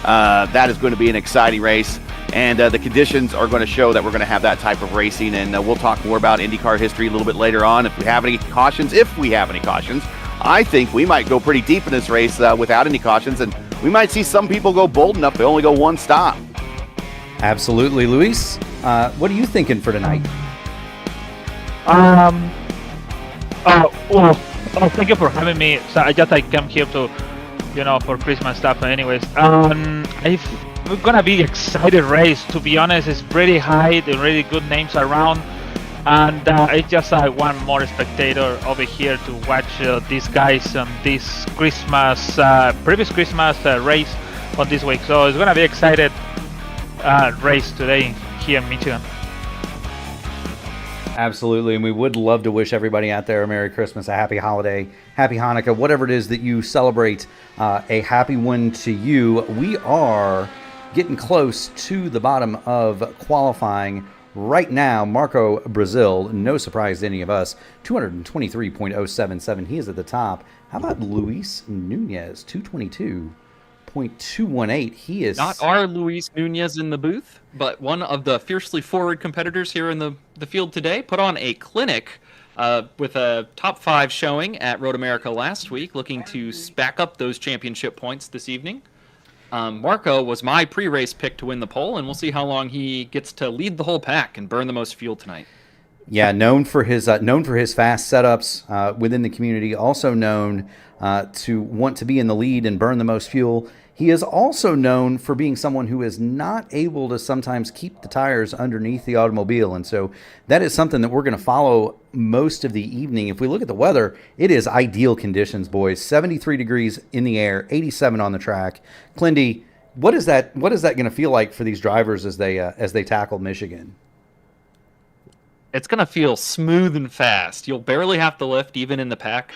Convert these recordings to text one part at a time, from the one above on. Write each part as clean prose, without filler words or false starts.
That is going to be an exciting race. And the conditions are going to show that we're going to have that type of racing. And we'll talk more about IndyCar history a little bit later on. If we have any cautions, I think we might go pretty deep in this race without any cautions. And we might see some people go bold enough to only go one stop. Absolutely. Luis, what are you thinking for tonight? Well, thank you for having me. So I came here to, for Christmas stuff. Anyways, it's gonna be exciting race. To be honest, it's pretty high. There are really good names around, and it's just one more spectator over here to watch these guys on this Christmas, previous Christmas race on this week. So it's gonna be excited race today here in Michigan. Absolutely, and we would love to wish everybody out there a Merry Christmas, a Happy Holiday, Happy Hanukkah, whatever it is that you celebrate, a happy one to you. We are getting close to the bottom of qualifying right now. Marco Brazil, no surprise to any of us, 223.077. He is at the top. How about Luis Nunez, 222.218? He is not our Luis Nunez in the booth, but one of the fiercely forward competitors here in the field today. Put on a clinic with a top 5 showing at Road America last week, looking to stack up those championship points this evening. Marco was my pre-race pick to win the pole, and we'll see how long he gets to lead the whole pack and burn the most fuel tonight. Yeah, known for his fast setups within the community, also known to want to be in the lead and burn the most fuel. He is also known for being someone who is not able to sometimes keep the tires underneath the automobile. And so that is something that we're going to follow most of the evening. If we look at the weather, it is ideal conditions, boys. 73 degrees in the air, 87 on the track. Clindy, what is that going to feel like for these drivers as they tackle Michigan? It's going to feel smooth and fast. You'll barely have to lift, even in the pack.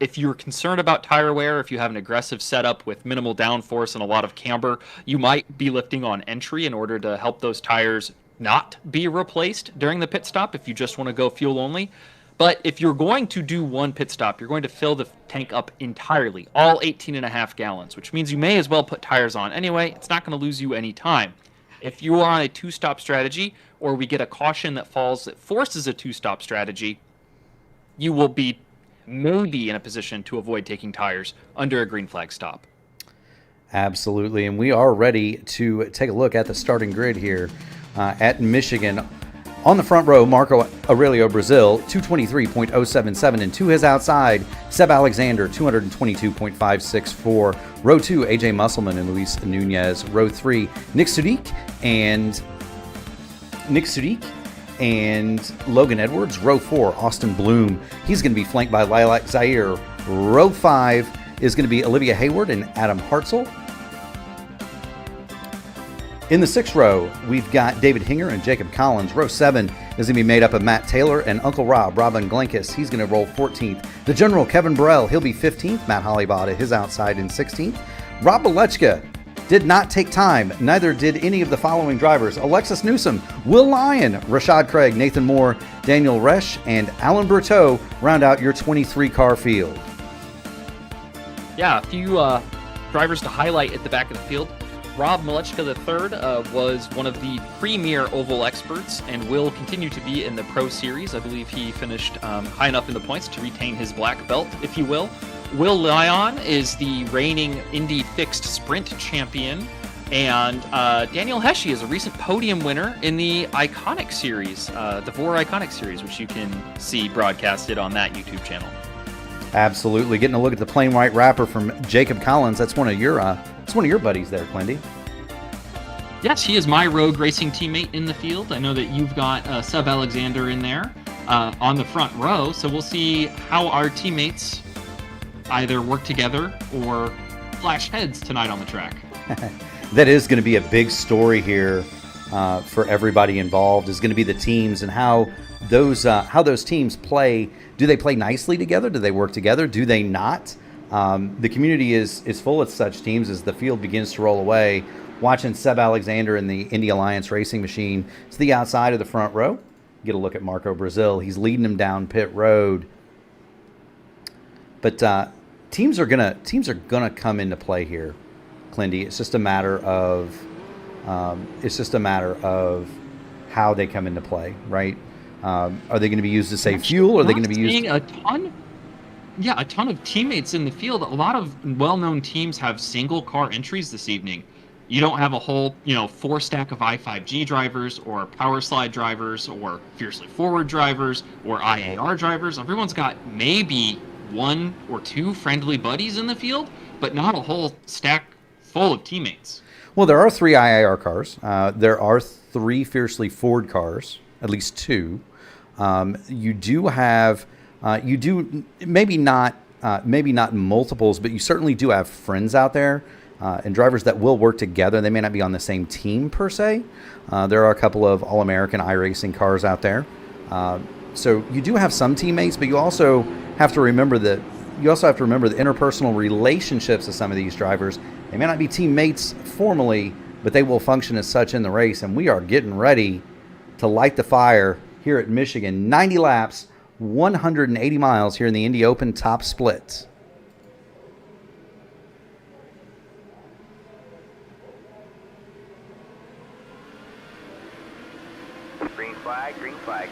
If you're concerned about tire wear, if you have an aggressive setup with minimal downforce and a lot of camber, you might be lifting on entry in order to help those tires not be replaced during the pit stop if you just want to go fuel only. But if you're going to do one pit stop, you're going to fill the tank up entirely, all 18.5 gallons, which means you may as well put tires on anyway. It's not going to lose you any time. If you are on a 2-stop strategy, or we get a caution that forces a 2-stop strategy, you will be maybe in a position to avoid taking tires under a green flag stop. Absolutely, and we are ready to take a look at the starting grid here at Michigan. On the front row, Marco Aurelio Brazil, 223.077, and to his outside, Seb Alexander, 222.564. Row 2, AJ Musselman and Luis Nunez. Row 3, Nick Sudik and Logan Edwards. Row 4, Austin Bloom. He's going to be flanked by Lilac Zaire. Row 5 is going to be Olivia Hayward and Adam Hartzell. In the 6th row, we've got David Hinger and Jacob Collins. Row 7 is going to be made up of Matt Taylor and Uncle Robin Glenkus. He's going to roll 14th. The General, Kevin Burrell, he'll be 15th. Matt Hollybot at his outside in 16th. Rob Belechka did not take time. Neither did any of the following drivers: Alexis Newsom, Will Lyon, Rashad Craig, Nathan Moore, Daniel Resch, and Alan Berteau round out your 23-car field. Yeah, a few drivers to highlight at the back of the field. Rob Malechka III was one of the premier oval experts and will continue to be in the Pro Series. I believe he finished high enough in the points to retain his black belt, if you will. Will Lyon is the reigning Indy Fixed Sprint champion, and Daniel Hesje is a recent podium winner in the Iconic Series, the VOR Iconic Series, which you can see broadcasted on that YouTube channel. Absolutely, getting a look at the plain white wrapper from Jacob Collins. That's one of your buddies there, Clindy. Yes, he is my road racing teammate in the field. I know that you've got Seb Alexander in there on the front row, so we'll see how our teammates either work together or flash heads tonight on the track. That is going to be a big story here for everybody involved, is going to be the teams and how those teams play. Do they play nicely together? Do they work together? Do they not? The community is full of such teams as the field begins to roll away. Watching Seb Alexander in the Indy Alliance Racing Machine to the outside of the front row. Get a look at Marco Brazil. He's leading him down pit road. But teams are gonna come into play here. Clindy. It's just a matter of how they come into play, right? Are they going to be used to save fuel? Or are they going to be used? A ton of teammates in the field. A lot of well-known teams have single car entries this evening. You don't have a whole, 4-stack of i5G drivers or power slide drivers or fiercely forward drivers or IAR drivers. Everyone's got maybe 1 or 2 friendly buddies in the field, but not a whole stack full of teammates. Well, there are 3 IAR cars. There are 3 fiercely forward cars, at least 2. You do have, maybe not multiples, but you certainly do have friends out there. And drivers that will work together. They may not be on the same team per se. There are a couple of All-American iRacing cars out there. So you do have some teammates, but you also have to remember the interpersonal relationships of some of these drivers. They may not be teammates formally, but they will function as such in the race. And we are getting ready to light the fire here at Michigan. 90 laps, 180 miles here in the Indy Open Top Split. Green flag.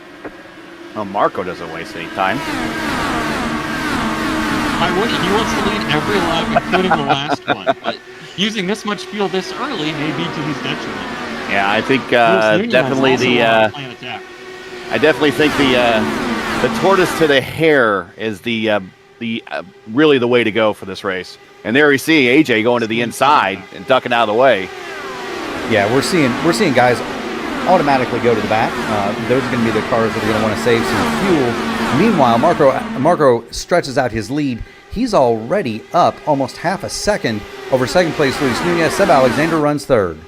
Oh, Marco doesn't waste any time. He wants to lead every lap, including the last one. But using this much fuel this early may be to his detriment. Yeah, I think definitely I definitely think the tortoise to the hare is the really the way to go for this race. And there we see AJ going to the inside and ducking out of the way. Yeah, we're seeing guys automatically go to the back. Those are going to be the cars that are going to want to save some fuel. Meanwhile, Marco stretches out his lead. He's already up almost half a second over second place Luis Nunez. Seb Alexander runs third.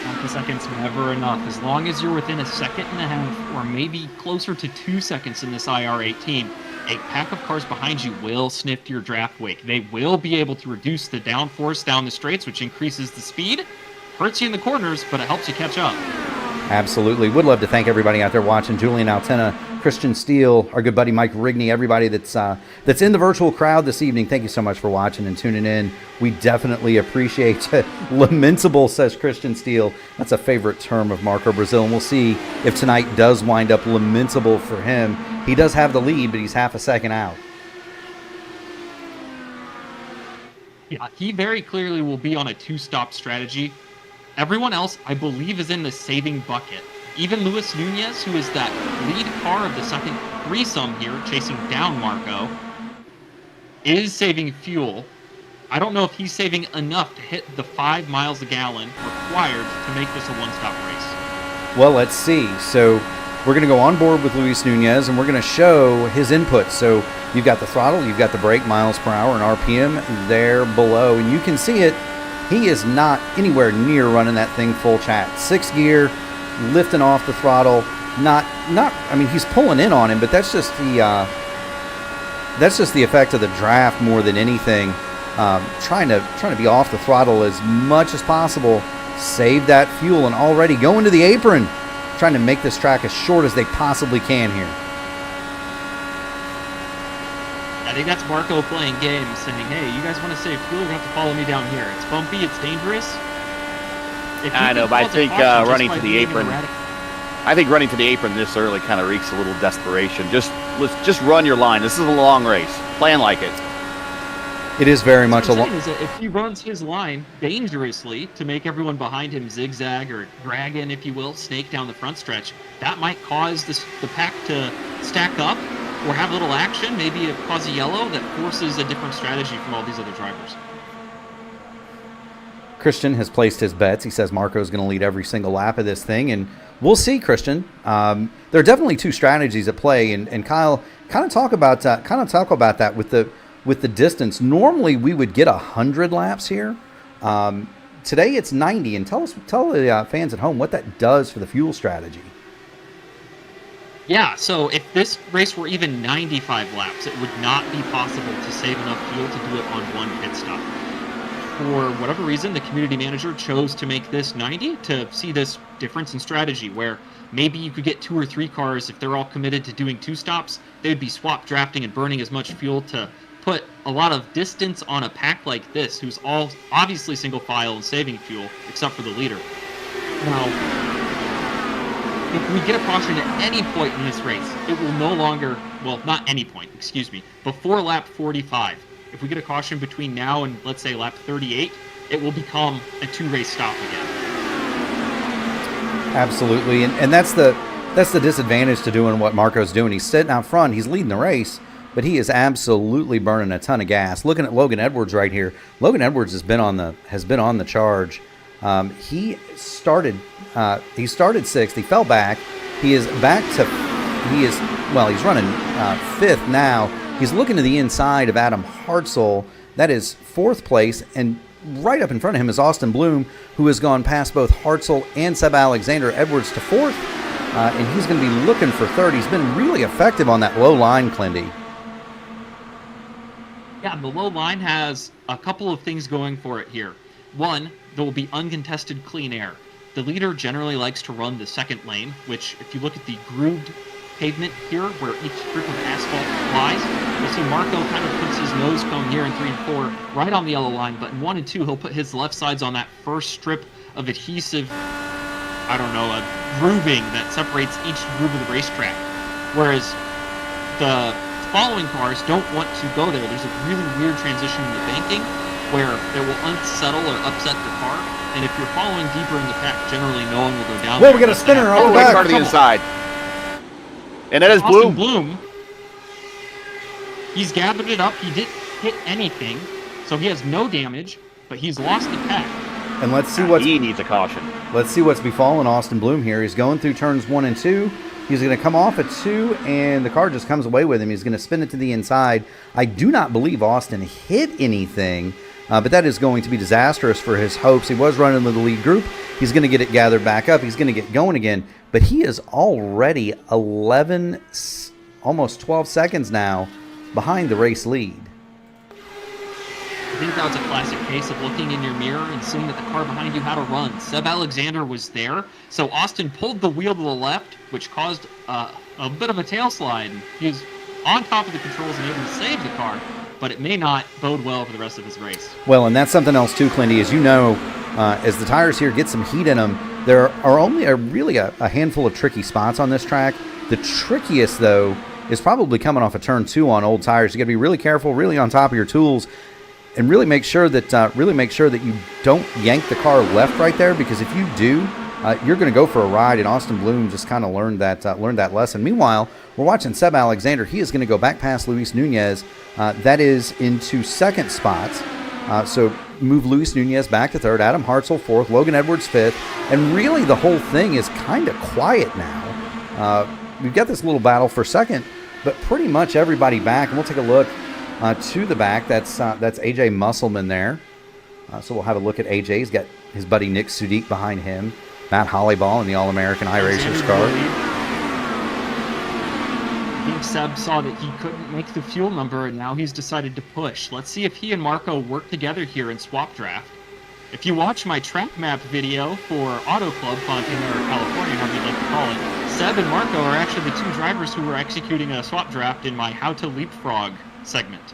Half a second's never enough. As long as you're within a second and a half, or maybe closer to 2 seconds in this IR18, a pack of cars behind you will sniff your draft wake. They will be able to reduce the downforce down the straights, which increases the speed. Hurts you in the corners, but it helps you catch up. Absolutely. Would love to thank everybody out there watching. Julian Altena, Christian Steele, our good buddy Mike Rigney, everybody that's in the virtual crowd this evening. Thank you so much for watching and tuning in. We definitely appreciate it. Lamentable, says Christian Steele. That's a favorite term of Marco Brazil, and we'll see if tonight does wind up lamentable for him. He does have the lead, but he's half a second out. Yeah, he very clearly will be on a 2-stop strategy. Everyone else, I believe, is in the saving bucket. Even Luis Nunez, who is that lead car of the second threesome here, chasing down Marco, is saving fuel. I don't know if he's saving enough to hit the 5 miles a gallon required to make this a one-stop race. Well, let's see. So we're going to go on board with Luis Nunez, and we're going to show his input. So you've got the throttle, you've got the brake, miles per hour, and RPM there below, and you can see it. He is not anywhere near running that thing full chat. 6th gear, lifting off the throttle. I mean, he's pulling in on him, but that's just the effect of the draft more than anything. Trying to be off the throttle as much as possible, save that fuel, and already going to the apron, trying to make this track as short as they possibly can here. I think that's Marco playing games, saying, hey, you guys want to save fuel, you're going to have to follow me down here. It's bumpy, it's dangerous. I know, but I think running to the apron, running to the apron this early kind of reeks a little desperation. Let's just run your line. This is a long race. Plan like it. It is very much a long. If he runs his line dangerously to make everyone behind him zigzag or drag in, if you will, snake down the front stretch, that might cause the pack to stack up or have a little action, maybe cause a yellow that forces a different strategy from all these other drivers. Christian has placed his bets. He says Marco's going to lead every single lap of this thing, and we'll see, Christian. There are definitely 2 strategies at play, and Kyle, kind of talk about that with the distance. Normally we would get 100 laps here. Today it's 90, and tell the fans at home what that does for the fuel strategy. Yeah, so if this race were even 95 laps, it would not be possible to save enough fuel to do it on one pit stop. For whatever reason, the community manager chose to make this 90 to see this difference in strategy, where maybe you could get 2 or 3 cars, if they're all committed to doing 2 stops, they would be swap drafting and burning as much fuel to put a lot of distance on a pack like this, who's all obviously single file and saving fuel, except for the leader. Now, if we get a caution at any point in this race, it will no longer, well, not any point, excuse me, before lap 45. If we get a caution between now and, let's say, lap 38, it will become a 2-race stop again. Absolutely, and that's the disadvantage to doing what Marco's doing. He's sitting out front, he's leading the race, but he is absolutely burning a ton of gas. Looking at Logan Edwards right here, Logan Edwards has been on the charge. He started sixth. He fell back. He's running fifth now. He's looking to the inside of Adam Hartzell. That is fourth place, and right up in front of him is Austin Bloom, who has gone past both Hartzell and Seb Alexander. Edwards to fourth, and he's going to be looking for third. He's been really effective on that low line, Clindy. Yeah, the low line has a couple of things going for it here. One, there will be uncontested clean air. The leader generally likes to run the second lane, which, if you look at the grooved pavement here, where each strip of asphalt lies, you'll see Marco kind of puts his nose cone here in 3 and 4, right on the yellow line, but in 1 and 2, he'll put his left sides on that first strip of adhesive, a grooving that separates each groove of the racetrack. Whereas the following cars don't want to go there. There's a really weird transition in the banking where it will unsettle or upset the car, and if you're following deeper in the pack, generally no one will go down. Whoa, we got a spinner on the back. Car to the inside. And that is Austin Bloom. He's gathered it up. He didn't hit anything, so he has no damage, but he's lost the pack. And He needs a caution. Let's see what's befallen Austin Bloom here. He's going through turns 1 and 2. He's going to come off at 2, and the car just comes away with him. He's going to spin it to the inside. I do not believe Austin hit anything, but that is going to be disastrous for his hopes. He was running with the lead group. He's going to get it gathered back up. He's going to get going again, but he is already 11, almost 12 seconds now behind the race lead. I think that was a classic case of looking in your mirror and seeing that the car behind you had a run. Seb Alexander was there, so Austin pulled the wheel to the left, which caused a bit of a tail slide. He was on top of the controls and able to save the car, but it may not bode well for the rest of his race. Well, and that's something else too, Clindy. As you know, as the tires here get some heat in them, there are only a handful of tricky spots on this track. The trickiest, though, is probably coming off of turn 2 on old tires. You got to be really careful, really on top of your tools, and really make sure that you don't yank the car left right there, because if you do, you're going to go for a ride. And Austin Bloom just kind of learned that lesson. Meanwhile, we're watching Seb Alexander. He is going to go back past Luis Nunez. That is into second spots. So move Luis Nunez back to third. Adam Hartzell fourth. Logan Edwards fifth. And really, the whole thing is kind of quiet now. We've got this little battle for second, but pretty much everybody back. And we'll take a look to the back. That's AJ Musselman there. So we'll have a look at AJ. He's got his buddy Nick Sudik behind him. Matt Hollyball in the All-American iRacers car. I think Seb saw that he couldn't make the fuel number, and now he's decided to push. Let's see if he and Marco work together here in swap draft. If you watch my track map video for Auto Club, Fontana, or California, however you'd like to call it, Seb and Marco are actually the 2 drivers who were executing a swap draft in my How to Leapfrog segment.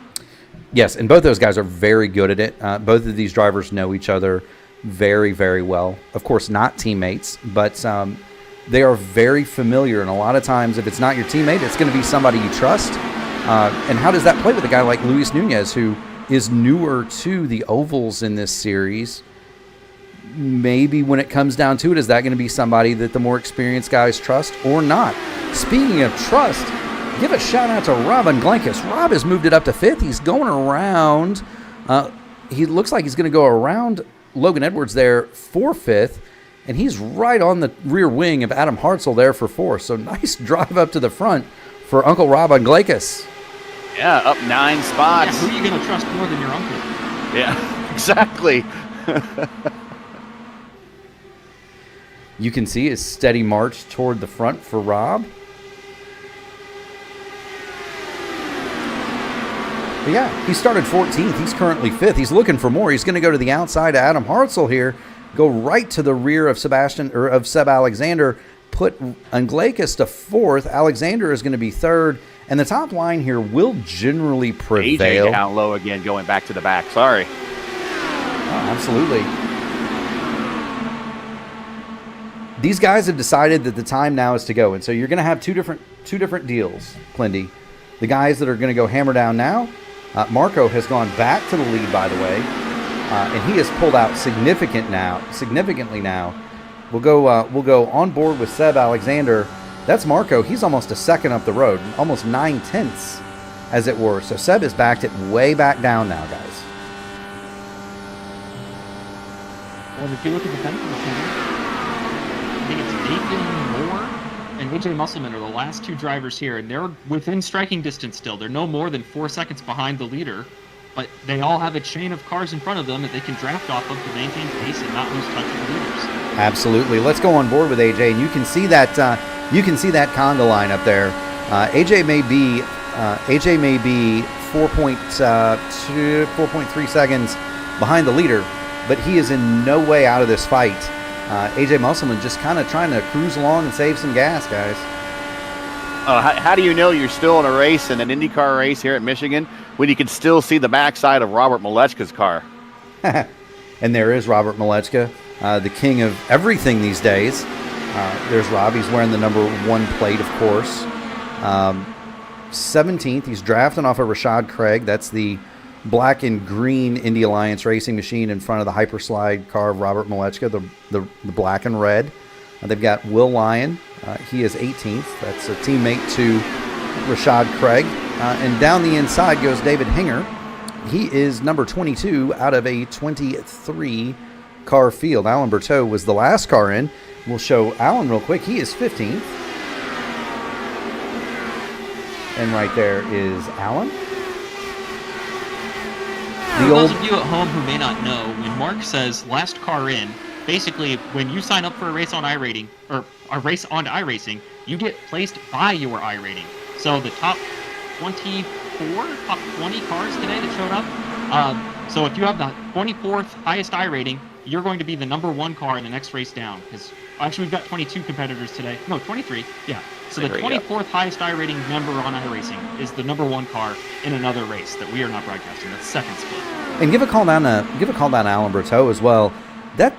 Yes, and both those guys are very good at it. Both of these drivers know each other very, very well. Of course, not teammates, but they are very familiar. And a lot of times, if it's not your teammate, it's going to be somebody you trust. And how does that play with a guy like Luis Nunez, who is newer to the ovals in this series? Maybe when it comes down to it, is that going to be somebody that the more experienced guys trust or not? Speaking of trust, give a shout out to Rob Unglenkus. Rob has moved it up to fifth. He's going around. He looks like he's going to go around Logan Edwards there for fifth, and he's right on the rear wing of Adam Hartzell there for fourth. So nice drive up to the front for Uncle Rob Unglenkus. Yeah, up 9 spots. Yeah, who are you going to trust more than your uncle? Yeah, exactly. You can see his steady march toward the front for Rob. But yeah, he started 14th. He's currently 5th. He's looking for more. He's going to go to the outside of Adam Hartzell here, go right to the rear of Seb Alexander, put Unglenkus to 4th. Alexander is going to be 3rd. And the top line here will generally prevail. AJ down low again, going back to the back. Sorry. Oh, absolutely. These guys have decided that the time now is to go, and so you're going to have two different deals, Clindy. The guys that are going to go hammer down now. Marco has gone back to the lead, by the way, and he has pulled out significantly now. We'll go on board with Seb Alexander. That's Marco. He's almost a second up the road, almost 9/10, as it were. So Seb has backed it way back down now, guys. Well, if you look at the penalty, I think it's Nathan Moore and AJ Musselman are the last two drivers here, and they're within striking distance still. They're no more than 4 seconds behind the leader, but they all have a chain of cars in front of them that they can draft off of to maintain pace and not lose touch with the leaders. Absolutely. Let's go on board with AJ, and you can see that conga line up there. AJ may be 4.3 seconds behind the leader, but he is in no way out of this fight. AJ Musselman just kind of trying to cruise along and save some gas, guys. How do you know you're still in a race, in an IndyCar race here at Michigan, when you can still see the backside of Robert Malechka's car? And there is Robert Malechka, the king of everything these days. There's Rob. He's wearing the number 1 plate, of course. 17th. He's drafting off of Rashad Craig. That's the black and green Indy Alliance racing machine in front of the Hyperslide car of Robert Malechka, the black and red. They've got Will Lyon. He is 18th. That's a teammate to Rashad Craig. And down the inside goes David Hinger. He is number 22 out of a 23 car field. Alan Berteau was the last car in. We'll show Alan real quick. He is 15th. And right there is Alan. For those of you at home who may not know, when Mark says last car in, basically when you sign up for a race on iRating, or a race on iRacing, you get placed by your iRating. So the top 20 cars today that showed up. So if you have the 24th highest iRating, you're going to be the number 1 car in the next race down. Actually, we've got 22 competitors today. No, 23. Yeah. So the 24th highest iRating member on iRacing is the number 1 car in another race that we are not broadcasting. That's second split. And give a call down to Alan Berteau as well. That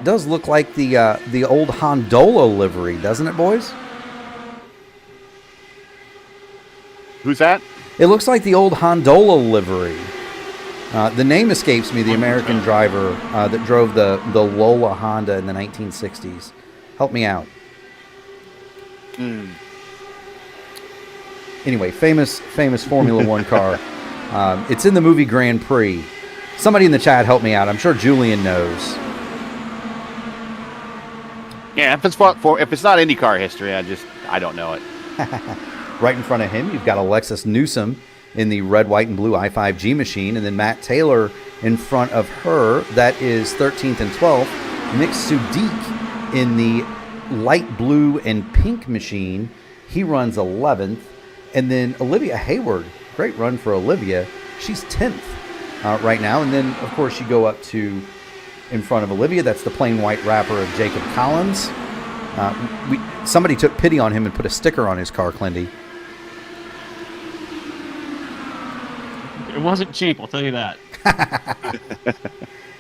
does look like the old Hondola livery, doesn't it, boys? Who's that? It looks like the old Hondola livery. The name escapes me, the American driver that drove the Lola Honda in the 1960s. Help me out. Anyway, famous Formula One car. It's in the movie Grand Prix. Somebody in the chat help me out. I'm sure Julian knows. Yeah, if it's not IndyCar history, I don't know it. Right in front of him, you've got Alexis Newsom in the red, white, and blue i5G machine, and then Matt Taylor in front of her. That is 13th and 12th. Nick Sudik in the light blue and pink machine. He runs 11th. And then Olivia Hayward, great run for Olivia. She's 10th right now. And then, of course, you go up to in front of Olivia. That's the plain white wrapper of Jacob Collins. Somebody took pity on him and put a sticker on his car, Clindy. It wasn't cheap, I'll tell you that.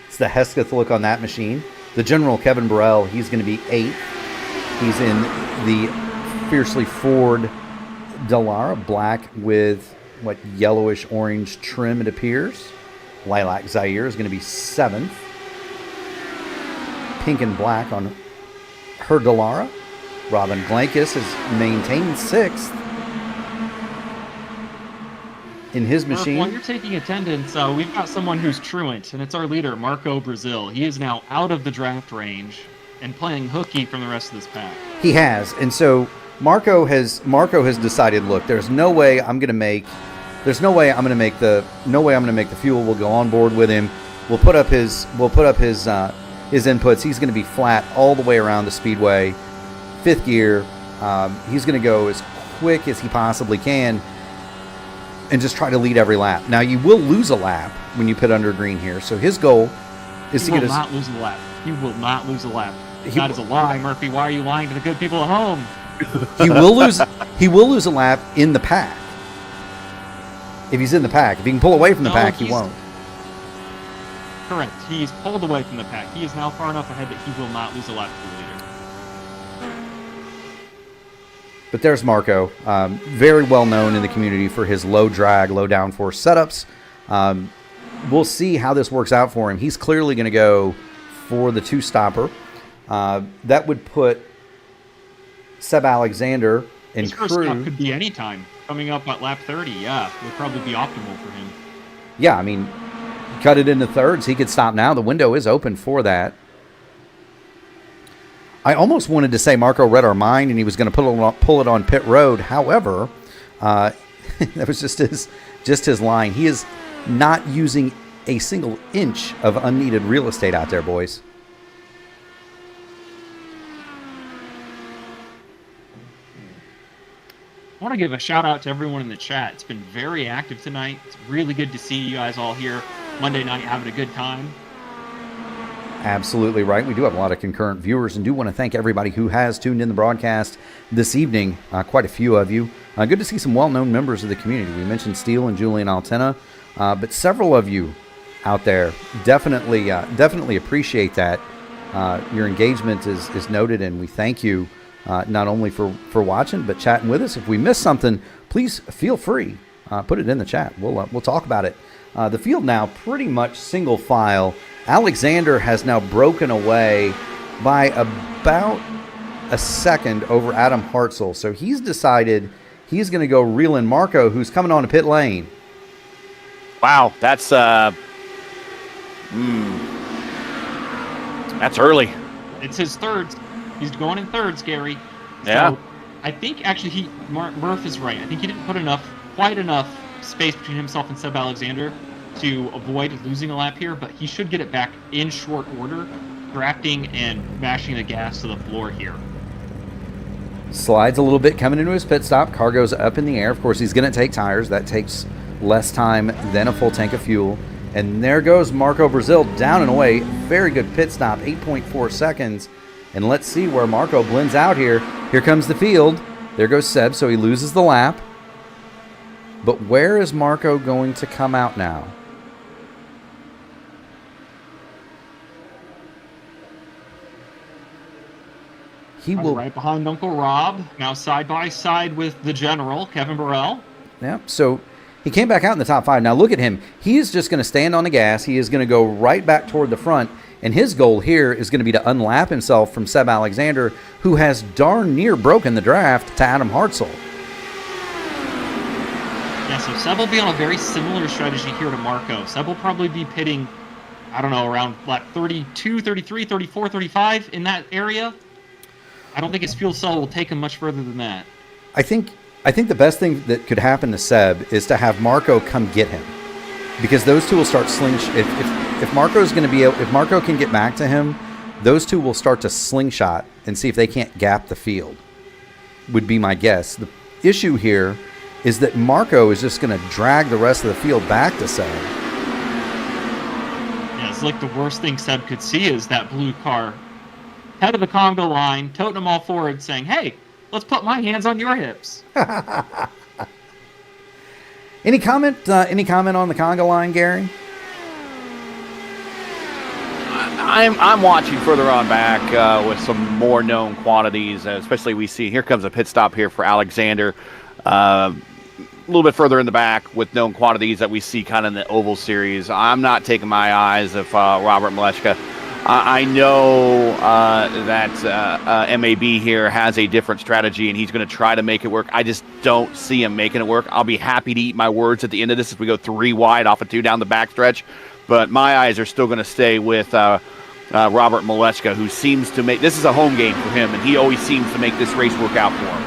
It's the Hesketh look on that machine. The General Kevin Burrell, he's going to be 8th. He's in the Fiercely Ford Dallara, black with what yellowish orange trim it appears. Lilac Zaire is going to be 7th. Pink and black on her Dallara. Robin Glankis has maintained 6th. In his machine. While you're taking attendance, we've got someone who's truant, and it's our leader, Marco Brazil. He is now out of the draft range and playing hooky from the rest of this pack. He has, and so Marco has decided. Look, there's no way I'm going to make the fuel. We'll go on board with him. We'll put up his inputs. He's going to be flat all the way around the speedway. 5th gear. He's going to go as quick as he possibly can and just try to lead every lap. Now, you will lose a lap when you pit under green here. So his goal is to get us. He will not lose a lap. He will not lose a lap. That is a lie, Murphy. Why are you lying to the good people at home? He will lose a lap in the pack. If he's in the pack. If he can pull away from the No, pack, he won't. Correct. He's pulled away from the pack. He is now far enough ahead that he will not lose a lap to the leader. But there's Marco, very well known in the community for his low drag, low downforce setups. We'll see how this works out for him. He's clearly going to go for the two-stopper. That would put Seb Alexander and His first stop crew. could be any time. Coming up at lap 30, yeah, would probably be optimal for him. Yeah, I mean, cut it into thirds. He could stop now. The window is open for that. I almost wanted to say Marco read our mind and he was going to pull it on pit road. However, that was just his line. He is not using a single inch of unneeded real estate out there, boys. I want to give a shout out to everyone in the chat. It's been very active tonight. It's really good to see you guys all here Monday night having a good time. Absolutely right. We do have a lot of concurrent viewers and do want to thank everybody who has tuned in the broadcast this evening. Quite a few of you. Good to see some well-known members of the community. We mentioned Steele and Julian Altena, but several of you out there definitely appreciate that. Your engagement is noted, and we thank you not only for watching but chatting with us. If we missed something, please feel free. Put it in the chat. We'll talk about it. The field now pretty much single file. Alexander has now broken away by about a second over Adam Hartzell. So he's decided he's going to go reel in Marco, who's coming on to pit lane. Wow, that's early. It's his thirds. He's going in thirds, Gary. Yeah. So I think actually Murph is right. I think he didn't put quite enough space between himself and Seb Alexander to avoid losing a lap here, but he should get it back in short order, drafting and mashing the gas to the floor here. Slides a little bit coming into his pit stop. Car goes up in the air. Of course, he's going to take tires. That takes less time than a full tank of fuel. And there goes Marco Brazil down and away. Very good pit stop, 8.4 seconds. And let's see where Marco blends out here. Here comes the field. There goes Seb, so he loses the lap. But where is Marco going to come out now? He will right behind Uncle Rob, now side by side with the general, Kevin Burrell. Yeah, so he came back out in the top five. Now look at him. He is just going to stand on the gas. He is going to go right back toward the front. And his goal here is going to be to unlap himself from Seb Alexander, who has darn near broken the draft to Adam Hartzell. Yeah, so Seb will be on a very similar strategy here to Marco. Seb will probably be pitting, I don't know, around lap 32, 33, 34, 35 in that area. I don't think his fuel cell will take him much further than that. I think the best thing that could happen to Seb is to have Marco come get him, because those two will start if Marco's going to be able, if Marco can get back to him, those two will start to slingshot and see if they can't gap the field. Would be my guess. The issue here is that Marco is just going to drag the rest of the field back to Seb. Yeah, it's like the worst thing Seb could see is that blue car head of the Congo line, toting them all forward, saying, "Hey, let's put my hands on your hips." Any comment on the Congo line, Gary? I'm watching further on back with some more known quantities, especially we see here comes a pit stop here for Alexander. A little bit further in the back with known quantities that we see kind of in the oval series. I'm not taking my eyes off Robert Malechka. I know that MAB here has a different strategy, and he's going to try to make it work. I just don't see him making it work. I'll be happy to eat my words at the end of this if we go 3 wide off of 2 down the backstretch. But my eyes are still going to stay with Robert Malechka, who seems to make – this is a home game for him, and he always seems to make this race work out for him.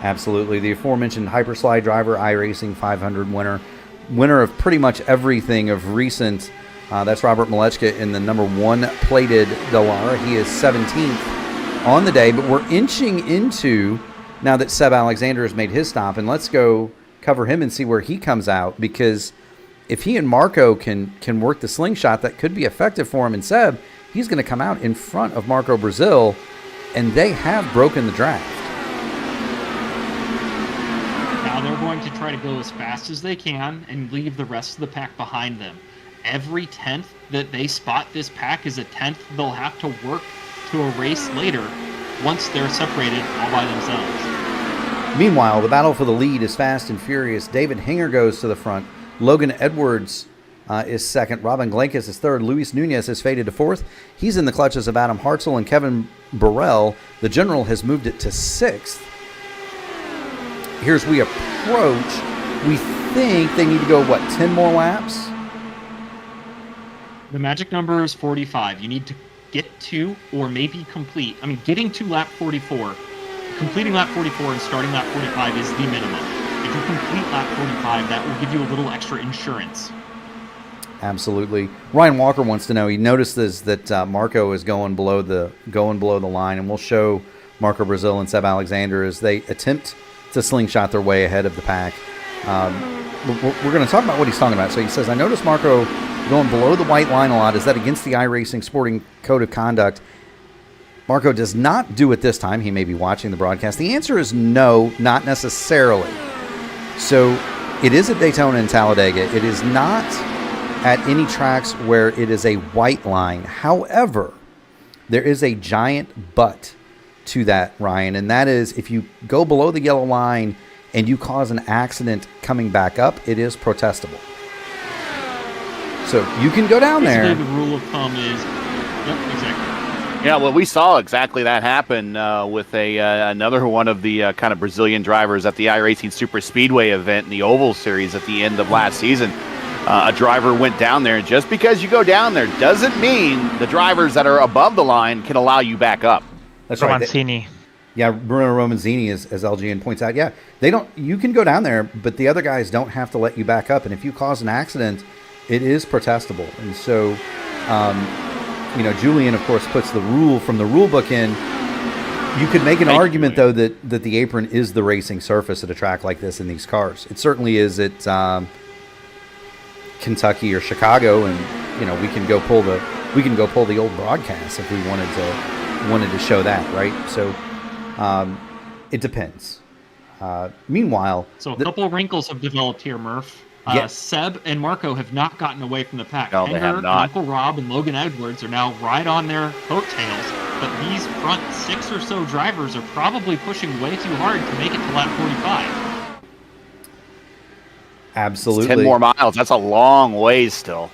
Absolutely. The aforementioned Hyperslide driver, iRacing 500 winner of pretty much everything of recent. That's Robert Malechka in the number 1 plated Dallara. He is 17th on the day, but we're inching into now that Seb Alexander has made his stop, and let's go cover him and see where he comes out, because if he and Marco can work the slingshot, that could be effective for him. And Seb, he's going to come out in front of Marco Brazil, and they have broken the draft. Now they're going going to try to go as fast as they can and leave the rest of the pack behind them. Every 10th that they spot this pack is a 10th they'll have to work to a race later once they're separated all by themselves. Meanwhile, the battle for the lead is fast and furious. David Hinger goes to the front. Logan Edwards is second. Robin Glenkis is third. Luis Nunez has faded to fourth. He's in the clutches of Adam Hartzell and Kevin Burrell. The General has moved it to sixth. Here's we approach. We think they need to go, 10 more laps? The magic number is 45. You need to get to or maybe complete. I mean, getting to lap 44, completing lap 44 and starting lap 45 is the minimum. If you complete lap 45, that will give you a little extra insurance. Absolutely. Ryan Walker wants to know. He notices that Marco is going below the line, and we'll show Marco Brazil and Seb Alexander as they attempt to slingshot their way ahead of the pack. We're going to talk about what he's talking about. So he says, I noticed Marco going below the white line a lot. Is that against the iRacing sporting code of conduct? Marco does not do it this time. He may be watching the broadcast. The answer is no, not necessarily. So it is at Daytona and Talladega. It is not at any tracks where it is a white line. However, there is a giant but to that, Ryan, and that is if you go below the yellow line and you cause an accident coming back up, it is protestable. So you can go down there. The rule of thumb is, yep, exactly. Yeah, well, we saw exactly that happen with another one of the kind of Brazilian drivers at the iRacing Super Speedway event in the Oval Series at the end of last season. A driver went down there, and just because you go down there doesn't mean the drivers that are above the line can allow you back up. That's Romancini. Right. Yeah, Bruno Romanzini, as LGN points out. Yeah, they don't. You can go down there, but the other guys don't have to let you back up. And if you cause an accident, it is protestable. And so, Julian, of course, puts the rule from the rule book in. You could make an argument, though, that the apron is the racing surface at a track like this in these cars. It certainly is at Kentucky or Chicago, and we can go pull the old broadcast if we wanted to show that, right? So it depends. Meanwhile, so a couple of wrinkles have developed here, Murph. Seb and Marco have not gotten away from the pack. No, they have not. Uncle Rob and Logan Edwards are now right on their coattails, but these front 6 or so drivers are probably pushing way too hard to make it to lap 45. Absolutely. It's 10 more miles. That's a long ways still.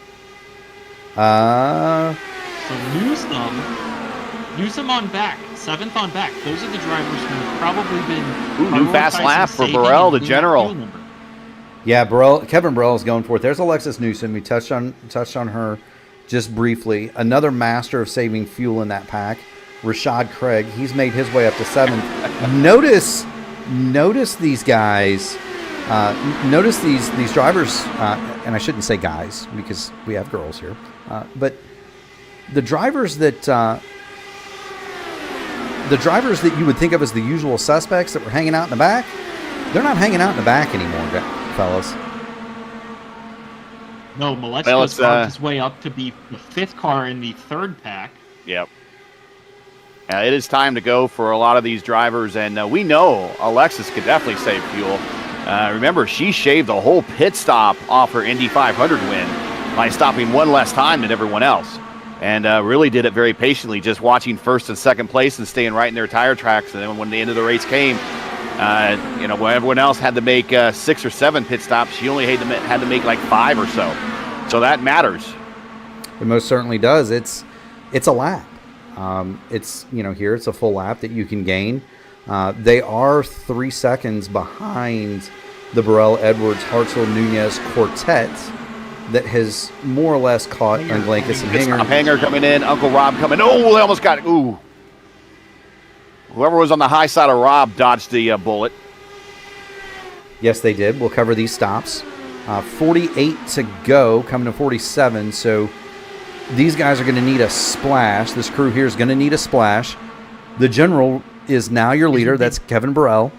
So Newsom on back, 7th on back. Those are the drivers who have probably been new fast lap for Burrell, the general. Yeah, Kevin Burrell is going for it. There's Alexis Newsom. We touched on her just briefly. Another master of saving fuel in that pack, Rashad Craig. He's made his way up to 7th. Notice these guys. Notice these drivers, and I shouldn't say guys because we have girls here, but the drivers that you would think of as the usual suspects that were hanging out in the back, they're not hanging out in the back anymore, fellas. No, Malechko's found his way up to be the 5th car in the 3rd pack. Yep. It is time to go for a lot of these drivers, and we know Alexis could definitely save fuel. Remember, she shaved the whole pit stop off her Indy 500 win by stopping one less time than everyone else. And really did it very patiently, just watching 1st and 2nd place and staying right in their tire tracks. And then when the end of the race came, when everyone else had to make 6 or 7 pit stops, she only had to make like 5 or so. So that matters. It most certainly does. It's a lap. Here it's a full lap that you can gain. They are 3 seconds behind the Burrell, Edwards, Hartzell, Nunez quartet that has more or less caught Glenkis and Hanger. Hanger coming in, Uncle Rob coming. Oh, they almost got it. Ooh. Whoever was on the high side of Rob dodged the bullet. Yes, they did. We'll cover these stops. 48 to go, coming to 47. So these guys are going to need a splash. This crew here is going to need a splash. The general is now your leader. That's Kevin Burrell.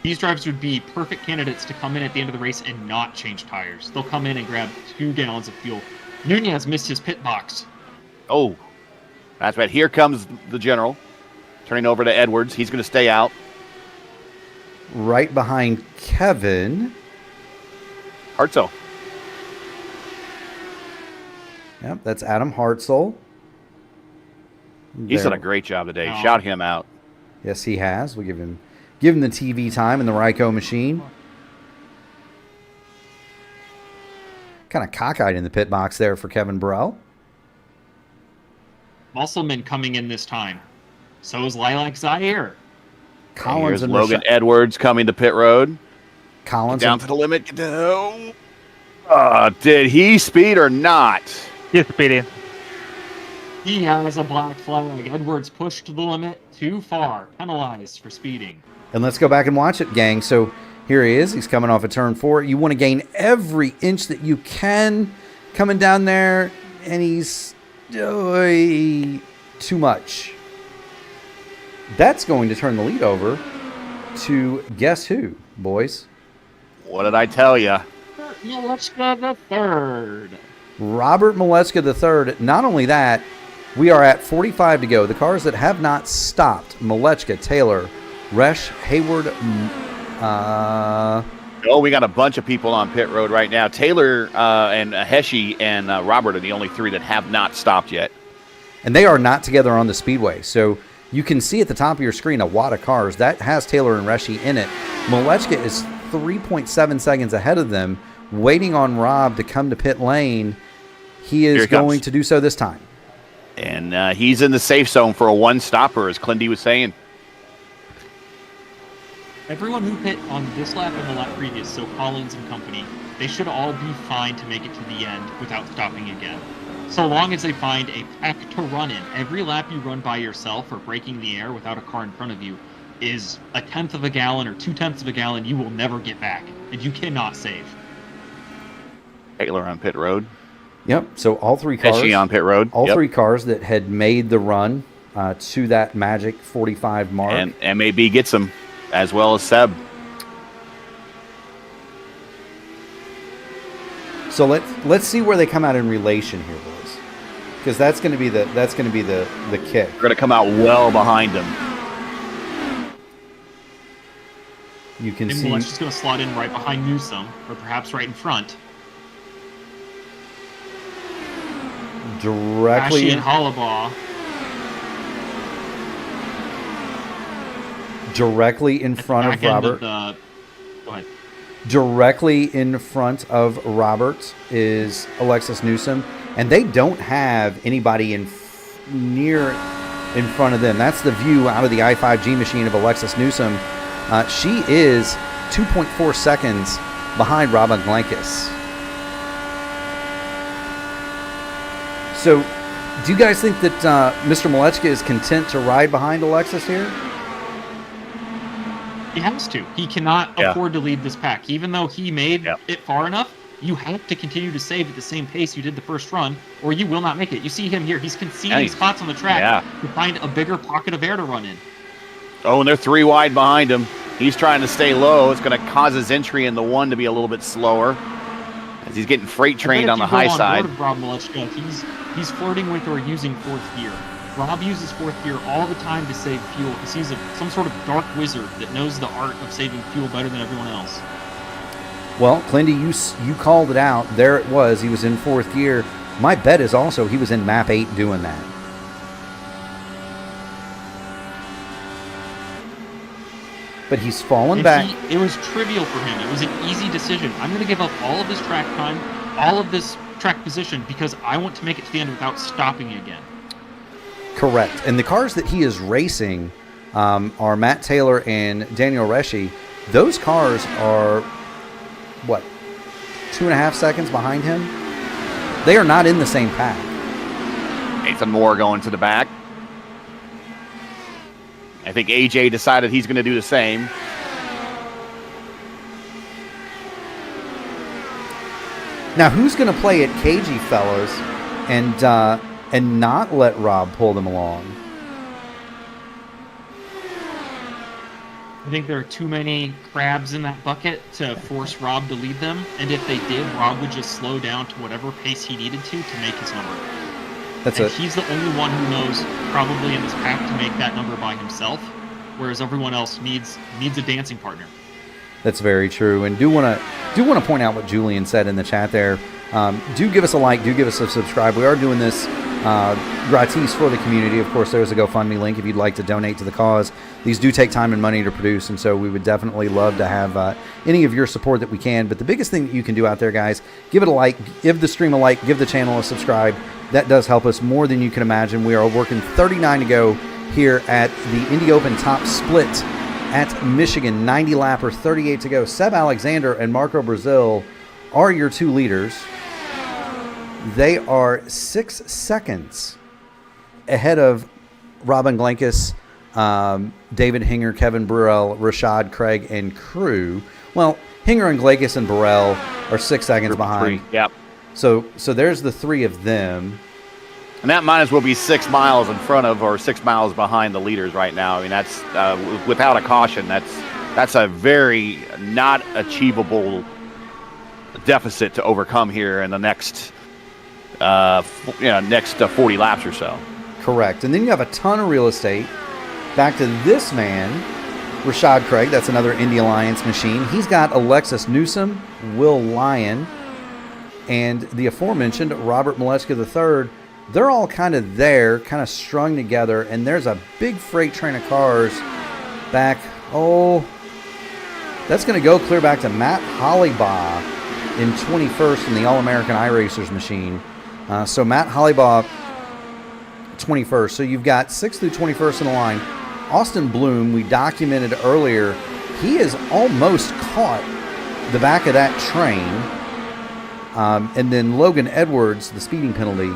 These drivers would be perfect candidates to come in at the end of the race and not change tires. They'll come in and grab 2 gallons of fuel. Nunez missed his pit box. Oh, that's right. Here comes the general, turning over to Edwards. He's going to stay out. right behind Kevin. Hartzell. Yep, that's Adam Hartzell. He's There. done a great job today. Shout him out. Yes, he has. We give him the TV time in the Ryko machine. Kind of cockeyed in the pit box there for Kevin Burrell. Musselman coming in this time. So is Lilac Zaire. Collins Here's and Logan Rasha- Edwards coming to pit road. Collins Down and- to the limit. Did he speed or not? He's speeding. He has a black flag. Edwards pushed to the limit too far. Penalized for speeding. And let's go back and watch it, gang. So here he is. He's coming off of turn 4. You want to gain every inch that you can coming down there, and he's too much. That's going to turn the lead over to guess who, boys? What did I tell you? Milechka the third. Robert Molechka III. Not only that, we are at 45 to go. The cars that have not stopped: Molechka, Taylor, Resch, Hayward. Oh, we got a bunch of people on pit road right now. Taylor and Heshy and Robert are the only 3 that have not stopped yet. And they are not together on the speedway. So you can see at the top of your screen a wad of cars. That has Taylor and Reshi in it. Molechka is 3.7 seconds ahead of them, waiting on Rob to come to pit lane. He is going to do so this time. And he's in the safe zone for a one-stopper, as Clindy was saying. Everyone who hit on this lap and the lap previous, so Collins and company, they should all be fine to make it to the end without stopping again. So long as they find a pack to run in. Every lap you run by yourself or breaking the air without a car in front of you is 1/10 of a gallon or 2/10 of a gallon you will never get back, and you cannot save. Taylor on pit road. Yep. So all 3 cars. Heshy on pit road. All 3 cars that had made the run to that magic 45 mark. And MAB gets them, as well as Seb. So let's see where they come out in relation here, boys, because that's going to be the kick. We're going to come out well behind them. You can And see just going to slot in right behind Newsom, or perhaps right in front. directly Ashy and Hollabaugh. Directly in front of Robert. Go ahead. Directly in front of Robert is Alexis Newsom, and they don't have anybody near in front of them. That's the view out of the i5G machine of Alexis Newsom. She is 2.4 seconds behind Robin Glankis. So, do you guys think that Mr. Molechka is content to ride behind Alexis here? He has to. He cannot afford to lead this pack. Even though he made it far enough, you have to continue to save at the same pace you did the first run, or you will not make it. You see him here. He's conceding spots on the track to find a bigger pocket of air to run in. Oh, and they're 3 wide behind him. He's trying to stay low. It's going to cause his entry in the 1 to be a little bit slower, as he's getting freight trained on the high side. Rob Molechka, he's flirting with or using 4th gear. Rob uses 4th gear all the time to save fuel because he's some sort of dark wizard that knows the art of saving fuel better than everyone else. Well, Clindy, you called it out. There it was. He was in 4th gear. My bet is also he was in map 8 doing that. But he's fallen back. It was trivial for him. It was an easy decision. I'm going to give up all of this track time, all of this track position, because I want to make it to the end without stopping again. Correct. And the cars that he is racing are Matt Taylor and Daniel Reshi. Those cars are, 2.5 seconds behind him? They are not in the same pack. Nathan Moore going to the back. I think AJ decided he's going to do the same. Now, who's going to play it cagey, fellas, and not let Rob pull them along? I think there are too many crabs in that bucket to force Rob to lead them, and if they did, Rob would just slow down to whatever pace he needed to make his number. He's the only one who knows, probably in this pack, to make that number by himself. whereas everyone else needs a dancing partner. That's very true, and do want to point out what Julian said in the chat there. Do give us a like, do give us a subscribe. We are doing this gratis for the community. Of course, there's a GoFundMe link if you'd like to donate to the cause. These do take time and money to produce, and so we would definitely love to have any of your support that we can. But the biggest thing that you can do out there, guys, give it a like, give the stream a like, give the channel a subscribe. That does help us more than you can imagine. We are working 39 to go here at the Indy Open Top Split at Michigan. 90 lapper, 38 to go. Seb Alexander and Marco Brazil are your two leaders. They are 6 seconds ahead of Robin Glenkus, David Hinger, Kevin Burrell, Rashad Craig, and crew. Well, Hinger and Glenkus and Burrell are 6 seconds behind. Yep. So there's the three of them. And that might as well be 6 miles in front of or 6 miles behind the leaders right now. I mean, that's without a caution. That's a very not achievable deficit to overcome here in the next 40 laps or so. Correct. And then you have a ton of real estate. Back to this man, Rashad Craig. That's another Indy Alliance machine. He's got Alexis Newsom, Will Lyon, and the aforementioned Robert Moleskine III. They're all kind of there, kind of strung together, and there's a big freight train of cars back. Oh, that's going to go clear back to Matt Hollybaugh in 21st in the All-American iRacers machine. So Matt Hollybaugh, 21st. So you've got 6th through 21st in the line. Austin Bloom, we documented earlier, he has almost caught the back of that train. And then Logan Edwards, the speeding penalty,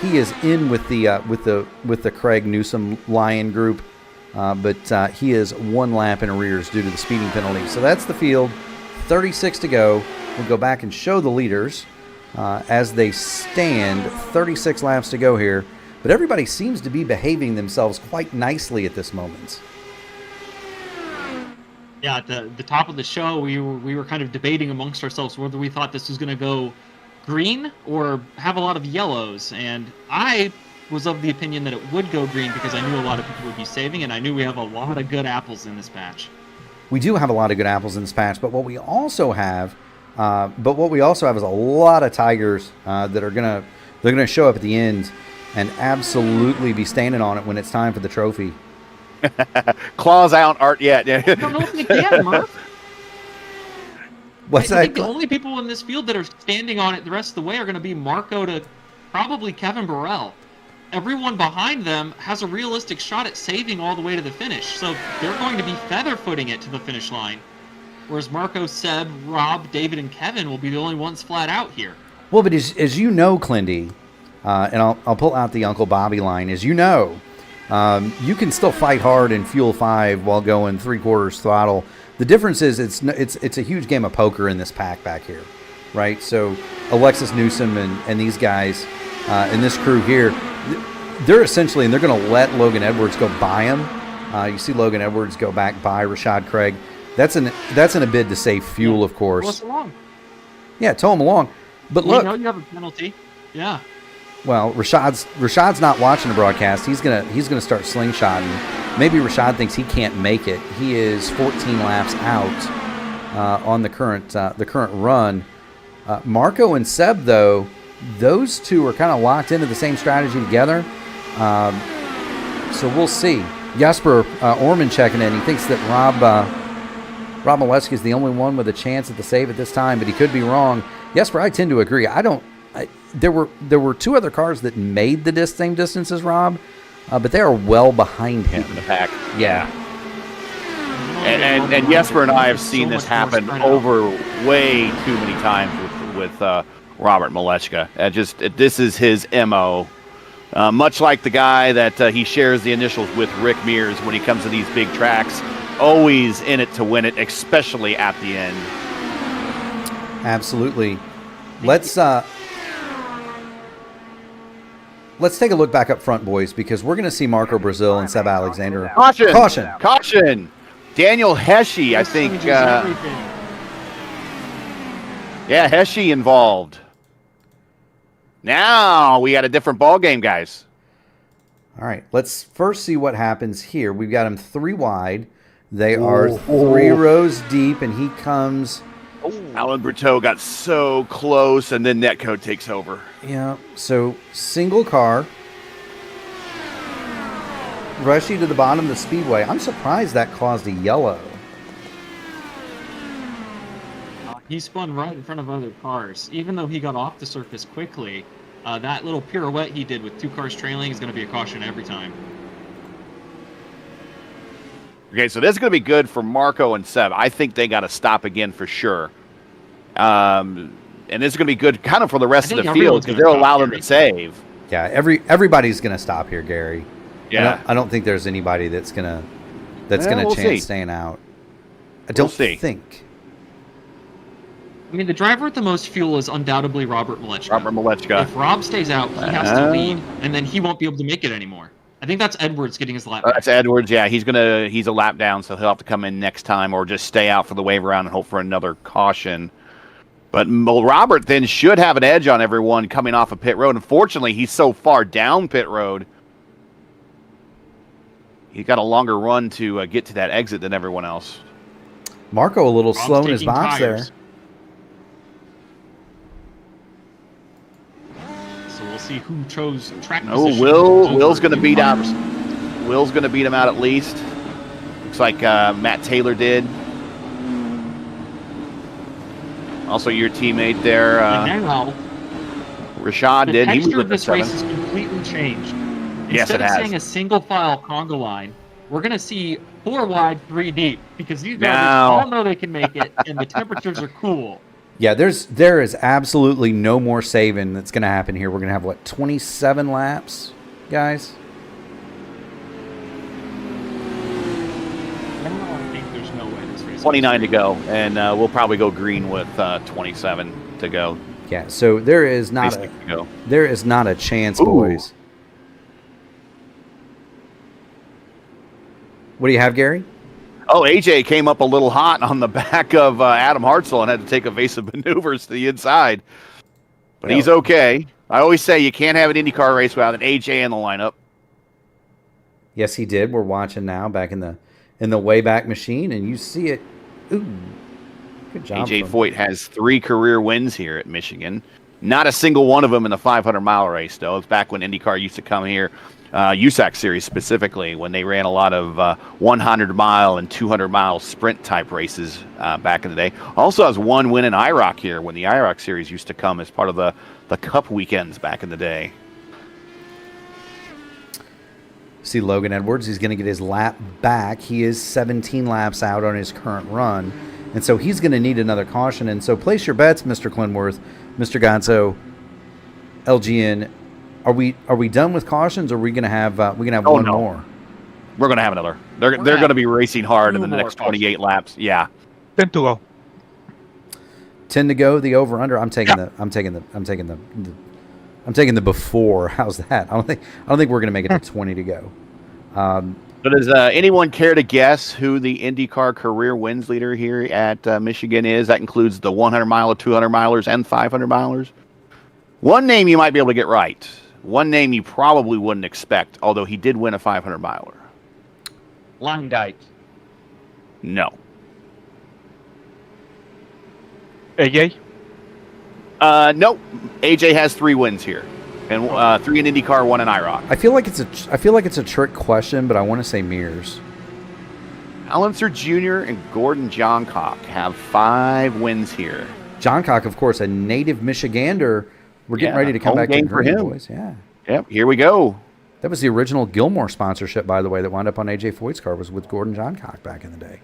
he is in with the Craig Newsom Lyon group, but he is 1 lap in arrears due to the speeding penalty. So that's the field. 36 to go. We'll go back and show the leaders as they stand. 36 laps to go here, but everybody seems to be behaving themselves quite nicely at this moment. Yeah, at the top of the show, we were kind of debating amongst ourselves whether we thought this was going to go green or have a lot of yellows, and I was of the opinion that it would go green because I knew a lot of people would be saving, and I knew we have a lot of good apples in this patch. We do have a lot of good apples in this patch, but what we also have, is a lot of tigers that are gonna show up at the end and absolutely be standing on it when it's time for the trophy. Claws out aren't yet. I don't know if they can, Murph. What's I that? think the only people in this field that are standing on it the rest of the way are going to be Marco to probably Kevin Burrell. Everyone behind them has a realistic shot at saving all the way to the finish, so they're going to be feather-footing it to the finish line. Whereas Marco, Seb, Rob, David, and Kevin will be the only ones flat out here. Well, but as you know, Clindy, and I'll pull out the Uncle Bobby line. As you know, you can still fight hard in Fuel 5 while going 3/4 throttle. The difference is it's a huge game of poker in this pack back here, right? So Alexis Newsom and these guys and this crew here, they're essentially, and they're going to let Logan Edwards go by him. You see Logan Edwards go back by Rashad Craig. That's in a bid to save fuel, of course. Tow us along. Yeah, tow him along. But look, you have a penalty. Yeah. Well, Rashad's not watching the broadcast. He's gonna start slingshotting. Maybe Rashad thinks he can't make it. He is 14 laps out on the current run. Marco and Seb, though, those two are kind of locked into the same strategy together. So we'll see. Jesper Orman checking in. He thinks that Rob Moleskine is the only one with a chance at the save at this time, but he could be wrong. Jesper, I tend to agree. There were 2 other cars that made the same distance as Rob, but they are well behind him. In the pack. Yeah. And Jesper and I have seen this happen over way too many times with Robert Moleskine. This is his MO. Much like the guy that he shares the initials with, Rick Mears, when he comes to these big tracks, always in it to win it, especially at the end. Absolutely. Let's take a look back up front, boys, because we're going to see Marco Brazil and Seb Alexander. Caution! Caution! Caution! Daniel Hesche, I think. Yeah, Hesche involved. Now we got a different ball game, guys. All right, let's first see what happens here. We've got him 3 wide. They are 3 rows deep, and he comes. Alan Berteau got so close, and then Netcode takes over. Yeah, so single car. Rushy to the bottom of the speedway. I'm surprised that caused a yellow. He spun right in front of other cars. Even though he got off the surface quickly, that little pirouette he did with 2 cars trailing is going to be a caution every time. Okay, so this is going to be good for Marco and Seb. I think they got to stop again for sure. And this is going to be good kind of for the rest of the field because they'll allow them to save. Yeah, everybody's going to stop here, Gary. Yeah. I don't think there's anybody that's going to chance staying out. I don't think. I mean, the driver with the most fuel is undoubtedly Robert Malechka. If Rob stays out, he has to lead, and then he won't be able to make it anymore. I think that's Edwards getting his lap back. That's Edwards, yeah. He's a lap down, so he'll have to come in next time or just stay out for the wave round and hope for another caution. But Robert then should have an edge on everyone coming off of pit road. Unfortunately, he's so far down pit road. He's got a longer run to get to that exit than everyone else. Marco a little slow in his box there. So we'll see who chose track position. Will's going to beat out. Will's going to beat him out at least. Looks like Matt Taylor did. Also, your teammate there, and now, Rashad did. The He was texture of with this the race has completely changed. Yes, Instead it of has. seeing a single file conga line, we're going to see 4 wide, 3 deep because these guys all know they can make it, and the temperatures are cool. Yeah, there is absolutely no more saving that's going to happen here. We're going to have, 27 laps, guys? I think there's no way this race 29 to go, and we'll probably go green with 27 to go. Yeah, so there is not a chance, boys. What do you have, Gary? Oh, AJ came up a little hot on the back of Adam Hartzell and had to take evasive maneuvers to the inside. But he's okay. I always say you can't have an IndyCar race without an AJ in the lineup. Yes, he did. We're watching now back in the Wayback Machine, and you see it. Ooh, good job. AJ Foyt has 3 career wins here at Michigan. Not a single one of them in the 500-mile race, though. It's back when IndyCar used to come here. USAC Series specifically, when they ran a lot of 100-mile and 200-mile sprint-type races back in the day. Also has 1 win in IROC here when the IROC Series used to come as part of the Cup weekends back in the day. See Logan Edwards, he's going to get his lap back. He is 17 laps out on his current run, and so he's going to need another caution. And so place your bets, Mr. Clinworth, Mr. Gonzo, LGN. Are we done with cautions, or are we going to have one more? We're going to have another. They're going to be racing hard in the next 28 laps. Yeah. 10 to go. 10 to go. The over under. I'm taking the before. How's that? I don't think we're going to make it to 20 to go. But does anyone care to guess who the IndyCar career wins leader here at Michigan is? That includes the 100-mile, 200-milers, and 500-milers. One name you might be able to get right. One name you probably wouldn't expect, although he did win a 500-miler. Langdijk. No. AJ? Nope. AJ has 3 wins here, and 3 in IndyCar, 1 in IROC. I feel like it's a trick question, but I want to say Mears. Allenser Jr. and Gordon Johncock have 5 wins here. Johncock, of course, a native Michigander. We're getting ready to come back to for green, him. boys. Yeah. Yep, here we go. That was the original Gilmore sponsorship, by the way, that wound up on AJ Foyt's car, was with Gordon Johncock back in the day.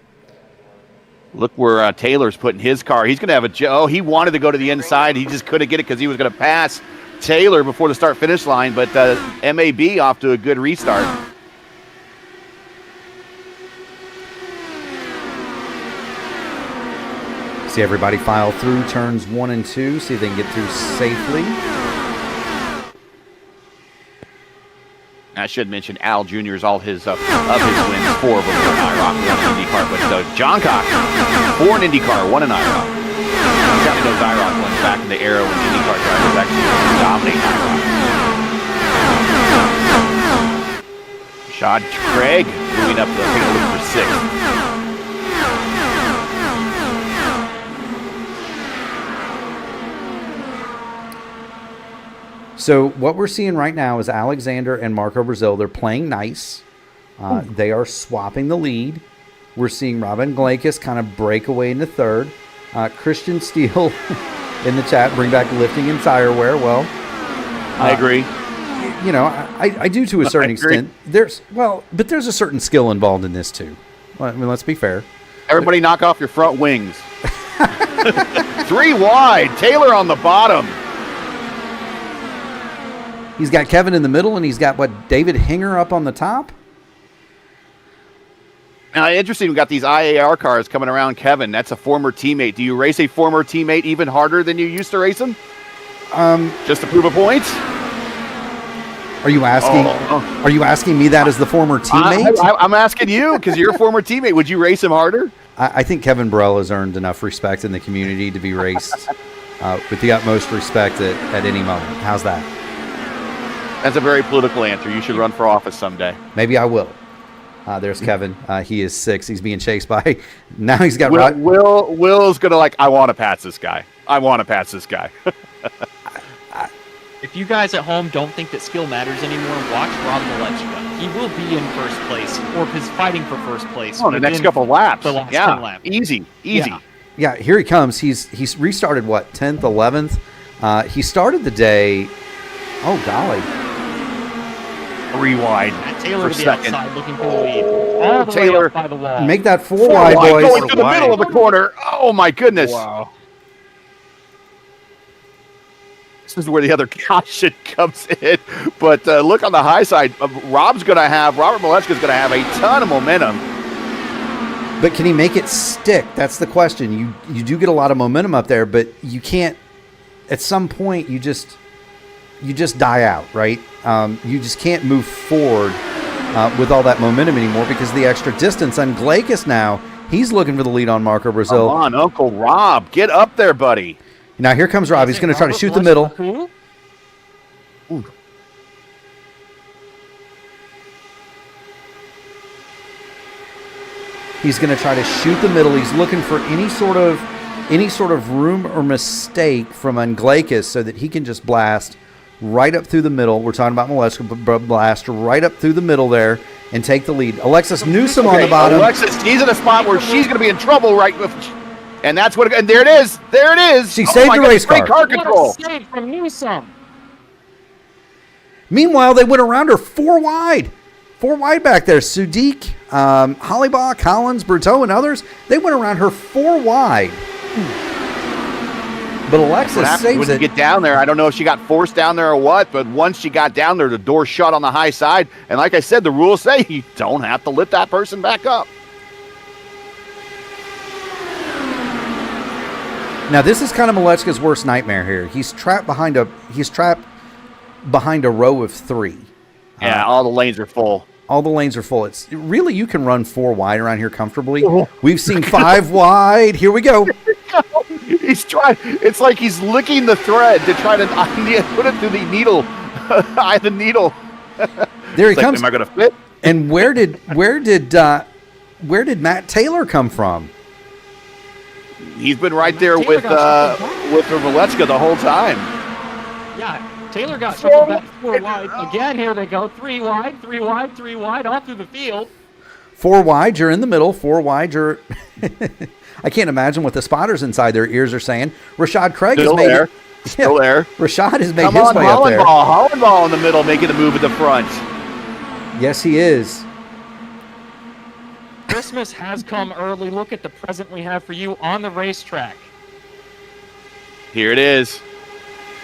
Look where Taylor's putting his car. He's going to have a he wanted to go to the inside. He just couldn't get it because he was going to pass Taylor before the start-finish line, but MAB off to a good restart. See everybody file through turns 1 and 2. See if they can get through safely. I should mention Al Jr.'s all his of his wins, 4 of them in IROC, 1 in IndyCar. But Johncock, 4 in IndyCar, 1 in IROC. Counting those IROC ones back in the era when IndyCar drivers actually dominate IROC. Rashad Craig moving up, taking a look for 6th. So what we're seeing right now is Alexander and Marco Brazil. They're playing nice. They are swapping the lead. We're seeing Robin Glakis kind of break away into 3rd. Christian Steele in the chat, bring back lifting and tire wear. Well, I agree. You know, I do to a certain extent. But there's a certain skill involved in this too. I mean, let's be fair. Everybody knock off your front wings. 3 wide. Taylor on the bottom. He's got Kevin in the middle, and he's got, David Hinger up on the top? Now, interesting, we've got these IAR cars coming around Kevin. That's a former teammate. Do you race a former teammate even harder than you used to race him? Just to prove a point? Are you asking? Are you asking me that as the former teammate? I'm asking you because you're a former teammate. Would you race him harder? I think Kevin Burrell has earned enough respect in the community to be raced with the utmost respect at any moment. How's that? That's a very political answer. You should run for office someday. Maybe I will. There's Kevin. He is 6. He's being chased by. Now he's got. Will's gonna I want to pass this guy. I want to pass this guy. If you guys at home don't think that skill matters anymore, watch Rob Malechka. He will be in first place, or is fighting for first place. The next couple laps. The last 10 laps. Easy. Yeah, here he comes. He's restarted 10th, 11th. He started the day. Oh golly. 3 wide. Matt Taylor for to the second. outside looking for the lead. All the Taylor, way up by the wall. Make that 4 wide, boys. Going to the middle of the corner. Oh my goodness. Wow. This is where the other caution comes in. But look on the high side. Robert Malechka's going to have a ton of momentum. But can he make it stick? That's the question. You do get a lot of momentum up there, but you can't. At some point, you just die out, right? You just can't move forward with all that momentum anymore because of the extra distance. And Glakis now, he's looking for the lead on Marco Brazil. Come on, Uncle Rob. Get up there, buddy. Now here comes Rob. He's going to try to shoot the middle. Who? He's going to try to shoot the middle. He's looking for any sort of room or mistake from Glakis so that he can just blast right up through the middle. We're talking about Malechka, but blast right up through the middle there and take the lead. Alexis Newsom on the bottom. Alexis, she's in a spot where she's going to be in trouble and that's what. And there it is. There it is. She saved the race car. Great car control. What a save from Newsom. Meanwhile, they went around her 4 wide. 4 wide back there. Sudik, Hollybach, Collins, Berteau, and others. They went around her 4 wide. But Alexis saves when it. you get down there, I don't know if she got forced down there or what, but once she got down there, the door shut on the high side. And like I said, the rules say you don't have to lift that person back up. Now this is kind of Malechka's worst nightmare here. He's trapped behind a row of 3. Yeah, all the lanes are full. All the lanes are full. It's really, you can run 4 wide around here comfortably. We've seen 5 wide. Here we go. He's trying. It's like he's licking the thread to try to put it through the needle. The needle. There he comes. Am I going to fit? And where did Matt Taylor come from? He's been right there with Malechka the whole time. Yeah, Taylor got shuffled back 4 wide. Again, here they go. 3 wide, 3 wide, 3 wide, all through the field. 4 wide, you're in the middle. 4 wide, you're... I can't imagine what the spotters inside their ears are saying. Rashad Craig Still has made there. Still there. Rashad has made Come his on, way up there. Hollenball in the middle, making the move at the front. Yes, he is. Christmas has come early. Look at the present we have for you on the racetrack. Here it is.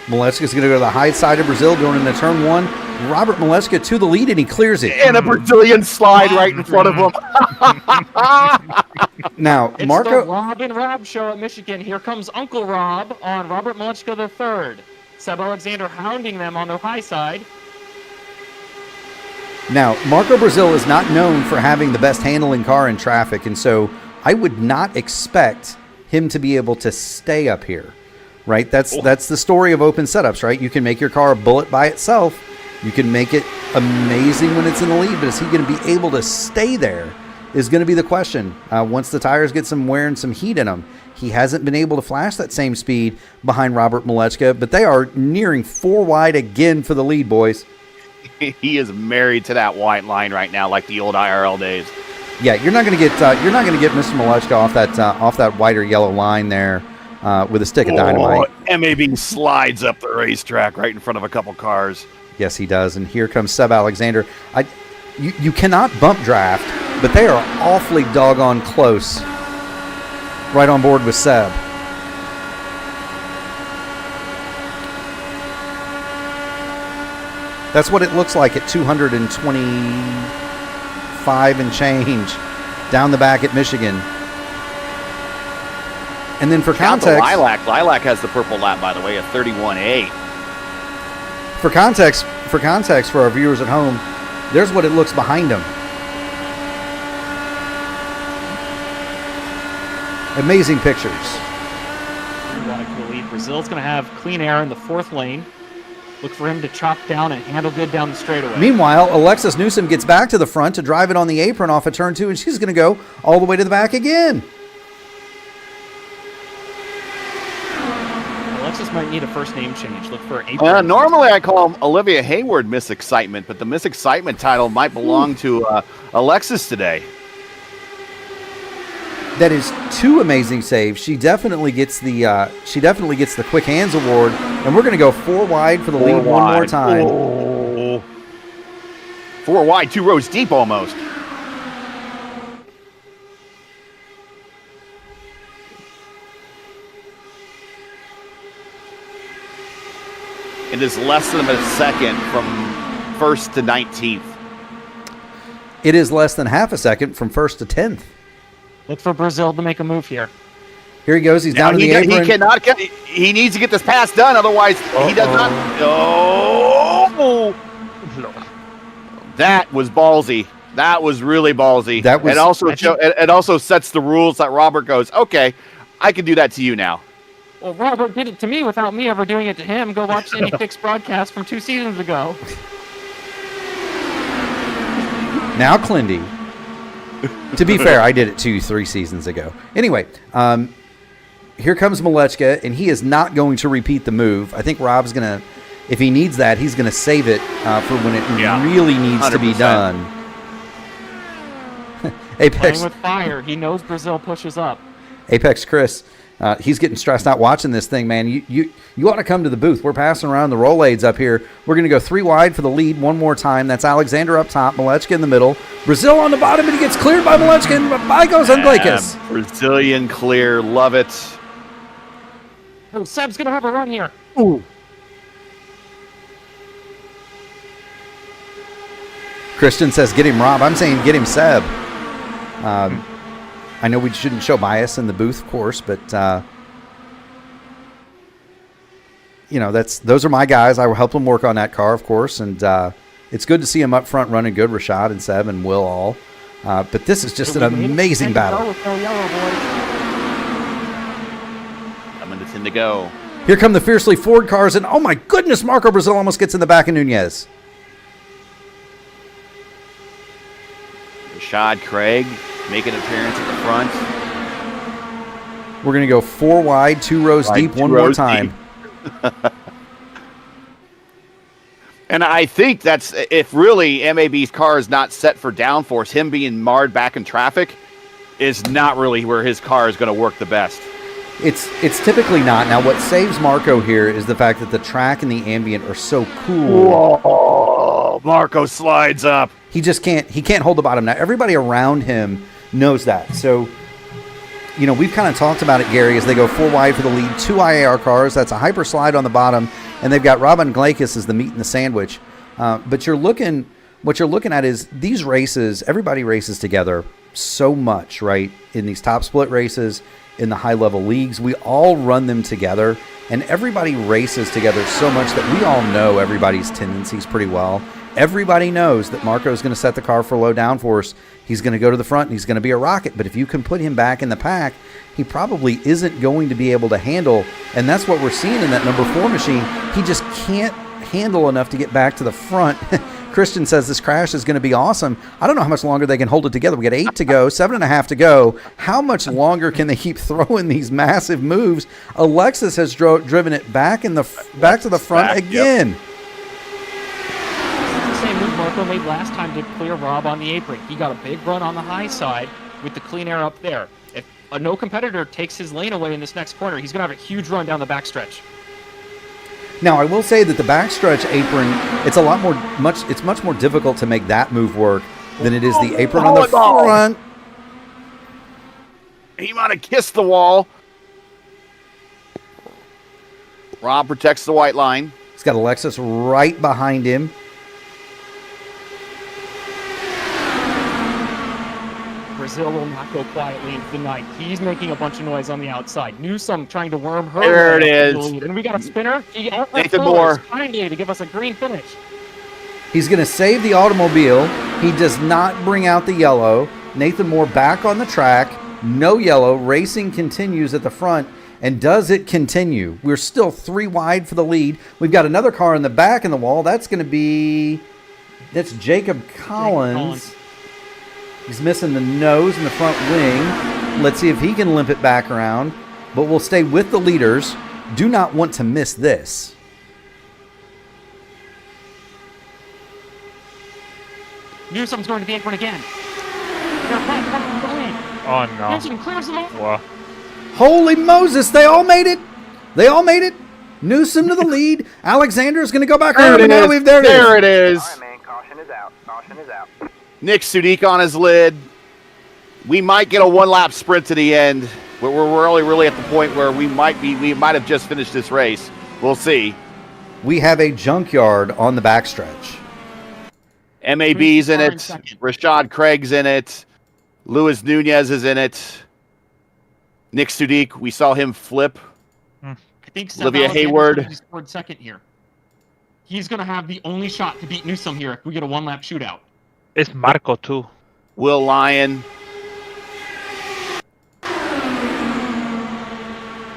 Malechka's going to go to the high side of Brazil, going into turn 1. Robert Malechka to the lead, and he clears it. And a Brazilian slide right in front of him. Now, It's Marco... the Rob and Rob show at Michigan. Here comes Uncle Rob on Robert Malechka III. Seb Alexander hounding them on the high side. Now, Marco Brazil is not known for having the best handling car in traffic, and so I would not expect him to be able to stay up here, right? That's the story of open setups, right? You can make your car a bullet by itself, You can make it amazing when it's in the lead, but is he going to be able to stay there is going to be the question. Once the tires get some wear and some heat in them. He hasn't been able to flash that same speed behind Robert Malechka, but they are nearing 4 wide again for the lead, boys. He is married to that white line right now, like the old IRL days. Yeah, you're not going to get Mr. Malechka off that white or yellow line there with a stick of dynamite. MAB slides up the racetrack right in front of a couple cars. Yes, he does. And here comes Seb Alexander. You cannot bump draft, but they are awfully doggone close. Right on board with Seb. That's what it looks like at 225 and change down the back at Michigan. And then for context, Lilac has the purple lap, by the way, at 31.8. For context for our viewers at home, there's what it looks behind him. Amazing pictures. Brazil's going to have clean air in the 4th lane. Look for him to chop down and handle good down the straightaway. Meanwhile, Alexis Newsom gets back to the front to drive it on the apron off of turn 2, and she's going to go all the way to the back again. Alexis might need a first name change. Look for apron. Normally I call him Olivia Hayward Miss Excitement, but the Miss Excitement title might belong to Alexis today. That is 2 amazing saves. She definitely gets the quick hands award, and we're going to go 4 wide for the lead one more time. Oh. 4 wide, 2 rows deep almost. It is less than a second from 1st to 19th. It is less than half a second from 1st to 10th. Look for Brazil to make a move here. Here he goes. He's down to the apron. He needs to get this pass done, otherwise he does not. Oh! That was ballsy. That was really ballsy. It also sets the rules that Robert goes, okay, I can do that to you now. Well, Robert did it to me without me ever doing it to him. Go watch any fixed broadcast from 2 seasons ago. Now Clindy. To be fair, I did it 2-3 seasons ago. Anyway, here comes Malechka, and he is not going to repeat the move. I think Rob's going to, if he needs that, he's going to save it for when it really needs 100%. To be done. Apex. Playing with fire. He knows Brazil pushes up. Apex Chris, he's getting stressed out watching this thing, man. You ought to come to the booth. We're passing around the Rolaids up here. We're going to go 3 wide for the lead one more time. That's Alexander up top, Malechka in the middle. Brazil on the bottom, and he gets cleared by Malechka, and by goes Andlikis. Brazilian clear. Love it. Oh, Seb's going to have a run here. Ooh. Christian says, get him, Rob. I'm saying get him, Seb. I know we shouldn't show bias in the booth, of course, but those are my guys. I will help them work on that car, of course, and it's good to see them up front running good. Rashad and Seb and Will all, but this is just an amazing battle. Coming to 10 to go. Here come the fiercely Ford cars, and oh my goodness, Marco Brazil almost gets in the back of Nunez. Rashad Craig making an appearance at the front. We're going to go 4 wide, 2 rows deep, one more time. And I think that's, if really MAB's car is not set for downforce, him being marred back in traffic is not really where his car is going to work the best. It's typically not. Now, what saves Marco here is the fact that the track and the ambient are so cool. Whoa, Marco slides up. He can't hold the bottom. Now, everybody around him knows that. So, we've kind of talked about it, Gary, as they go 4 wide for the lead. 2 IAR cars. That's a hyper slide on the bottom. And they've got Robin Glakis as the meat in the sandwich. But what you're looking at is these races, everybody races together so much, right? In these top split races, in the high-level leagues, we all run them together. And everybody races together so much that we all know everybody's tendencies pretty well. Everybody knows that Marco is going to set the car for low downforce. He's going to go to the front, and he's going to be a rocket. But if you can put him back in the pack, he probably isn't going to be able to handle. And that's what we're seeing in that number 4 machine. He just can't handle enough to get back to the front. Christian says this crash is going to be awesome. I don't know how much longer they can hold it together. We got 8 to go, 7.5 to go. How much longer can they keep throwing these massive moves? Alexis has driven it back to the front again. Yep. The same move Marco made last time to clear Rob on the apron. He got a big run on the high side with the clean air up there. If no competitor takes his lane away in this next corner, he's going to have a huge run down the backstretch. Now, I will say that the backstretch apron, it's much more difficult to make that move work than it is the apron on the front. He might have kissed the wall. Rob protects the white line. He's got Alexis right behind him. Brazil will not go quietly into the night. He's making a bunch of noise on the outside. Newsome trying to worm her. There it is. And we got a spinner. Nathan Moore. Kindly to give us a green finish. He's going to save the automobile. He does not bring out the yellow. Nathan Moore back on the track. No yellow. Racing continues at the front. And does it continue? We're still 3 wide for the lead. We've got another car in the back in the wall. That's Jacob Collins. He's missing the nose and the front wing. Let's see if he can limp it back around. But we'll stay with the leaders. Do not want to miss this. Newsome's going to the apron again. Oh no. Newsome clears them off. Wow. Holy Moses, they all made it. Newsome to the lead. Alexander is going to go back around. There it is. All right, man. Caution is out. Caution is out. Nick Sudik on his lid. We might get a 1-lap sprint to the end. But we're really at the point where we might have just finished this race. We'll see. We have a junkyard on the backstretch. MAB's in it. Rashad Craig's in it. Luis Nunez is in it. Nick Sudik, we saw him flip. I think Olivia Hayward. He scored second here. He's going to have the only shot to beat Newsome here if we get a 1-lap shootout. It's Marco too. Will Lyon.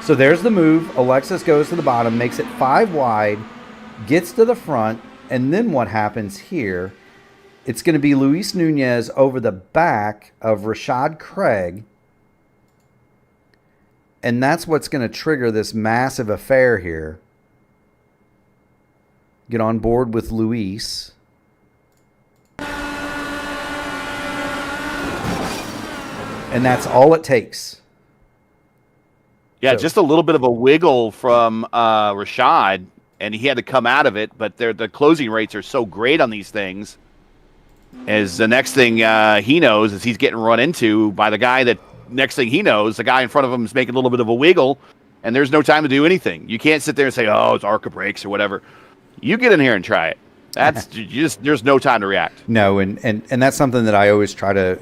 So there's the move. Alexis goes to the bottom, makes it 5 wide, gets to the front, and then what happens here? It's going to be Luis Nunez over the back of Rashad Craig. And that's what's going to trigger this massive affair here. Get on board with Luis. And that's all it takes. Yeah, So- just a little bit of a wiggle from Rashad, and he had to come out of it. But the closing rates are so great on these things. As the next thing he knows is he's getting run into by the guy that next thing he knows, the guy in front of him is making a little bit of a wiggle, and there's no time to do anything. You can't sit there and say, "Oh, it's ARCA brakes" or whatever. You get in here and try it. That's there's no time to react. No, and that's something that I always try to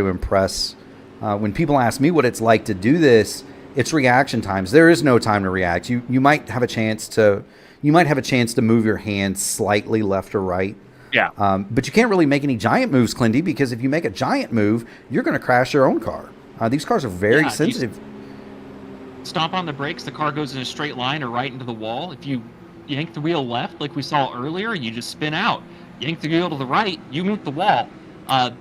impress when people ask me what it's like to do this. It's reaction times. There is no time to react. You might have a chance to move your hand slightly left or right. Yeah. But you can't really make any giant moves, Clindy, because if you make a giant move, you're going to crash your own car. These cars are very sensitive. Stomp on the brakes, the car goes in a straight line or right into the wall. If you yank the wheel left, like we saw earlier, you just spin out. Yank the wheel to the right, you meet the wall.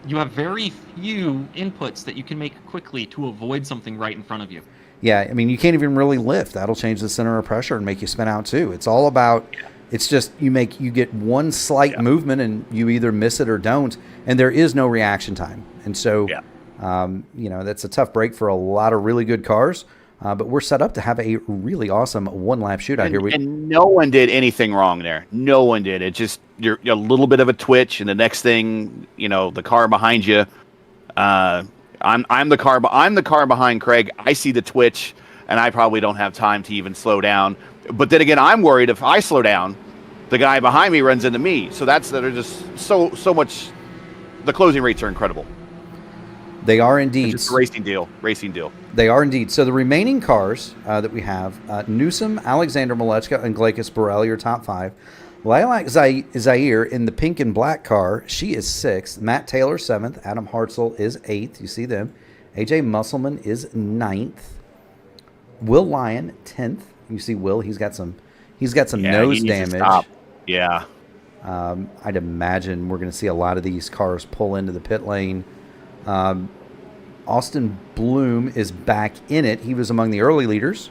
You have very few inputs that you can make quickly to avoid something right in front of you. Yeah, I mean, you can't even really lift. That'll change the center of pressure and make you spin out too. It's all about, it's just you get one slight movement and you either miss it or don't, and there is no reaction time. And so, that's a tough break for a lot of really good cars. But we're set up to have a really awesome 1-lap shootout here. And no one did anything wrong there. No one did. It just you're a little bit of a twitch, and the next thing the car behind you. I'm the car behind Craig. I see the twitch, and I probably don't have time to even slow down. But then again, I'm worried if I slow down, the guy behind me runs into me. So they're just so much. The closing rates are incredible. They are indeed. It's just a racing deal. They are indeed. So the remaining cars that we have, Newsome, Alexander Malechka, and Glakis Borel, your top 5. Lilac Zaire in the pink and black car, she is 6th. Matt Taylor 7th. Adam Hartzell is 8th. You see them. AJ Musselman is 9th. Will Lyon 10th. You see Will. He's got some nose damage. Yeah. I'd imagine we're going to see a lot of these cars pull into the pit lane. Austin Bloom is back in it. He was among the early leaders.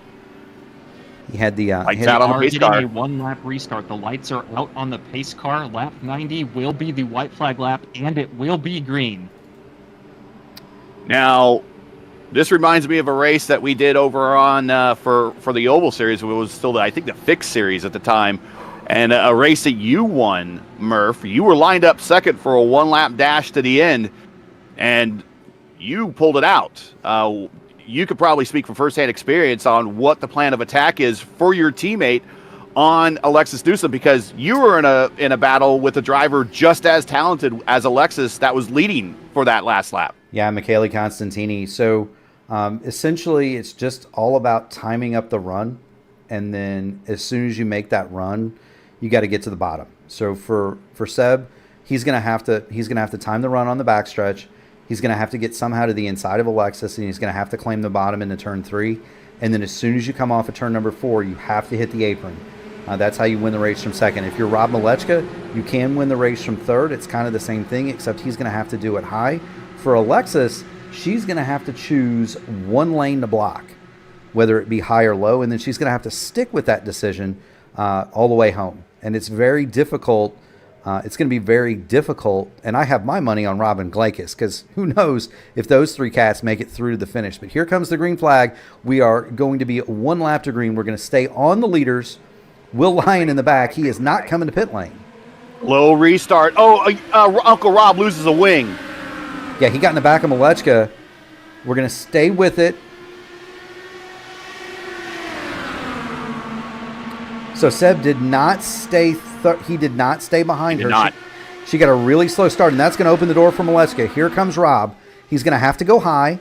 He had the Lights out on the pace getting car. a one-lap restart. The lights are out on the pace car. Lap 90 will be the white flag lap, and it will be green. Now, this reminds me of a race that we did over on for the Oval Series. It was still, I think, the Fixed Series at the time. And a race that you won, Murph. You were lined up second for a one-lap dash to the end, and you pulled it out. You could probably speak from firsthand experience on what the plan of attack is for your teammate on Alexis Newsom, because you were in a battle with a driver just as talented as Alexis that was leading for that last lap. Yeah, Michele Constantini. So essentially, it's just all about timing up the run, and then as soon as you make that run, you got to get to the bottom. So for Seb, he's gonna have to time the run on the backstretch. He's gonna have to get somehow to the inside of Alexis, and he's gonna have to claim the bottom into turn 3. And then as soon as you come off of turn number 4, you have to hit the apron. That's how you win the race from second. If you're Rob Malechka, you can win the race from third. It's kind of the same thing, except he's gonna have to do it high. For Alexis, she's gonna have to choose one lane to block, whether it be high or low, and then she's gonna have to stick with that decision all the way home. And it's very difficult. It's going to be very difficult, and I have my money on Robin Glakis, because who knows if those 3 cats make it through to the finish. But here comes the green flag. We are going to be 1 lap to green. We're going to stay on the leaders. Will Lyon in the back. He is not coming to pit lane. Low restart. Uncle Rob loses a wing. Yeah, he got in the back of Malechka. We're going to stay with it. So Seb did not stay. He did not stay behind her. Not. She got a really slow start, and that's going to open the door for Malechka. Here comes Rob. He's going to have to go high,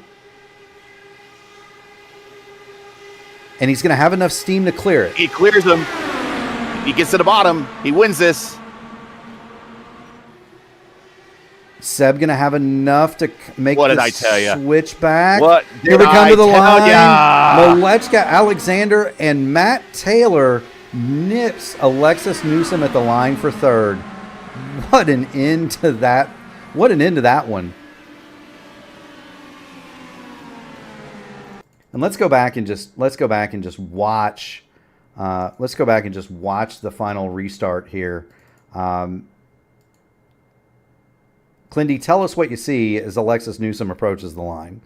and he's going to have enough steam to clear it. He clears them. He gets to the bottom. He wins this. Seb going to have enough to make What did the I tell ya? switch back. What Here did we come I to the tell line. ya? Malechka, Alexander, and Matt Taylor nips Alexis Newsom at the line for third. What an end to that. What an end to that one. And let's go back and just watch the final restart here. Clindy, tell us what you see as Alexis Newsom approaches the line.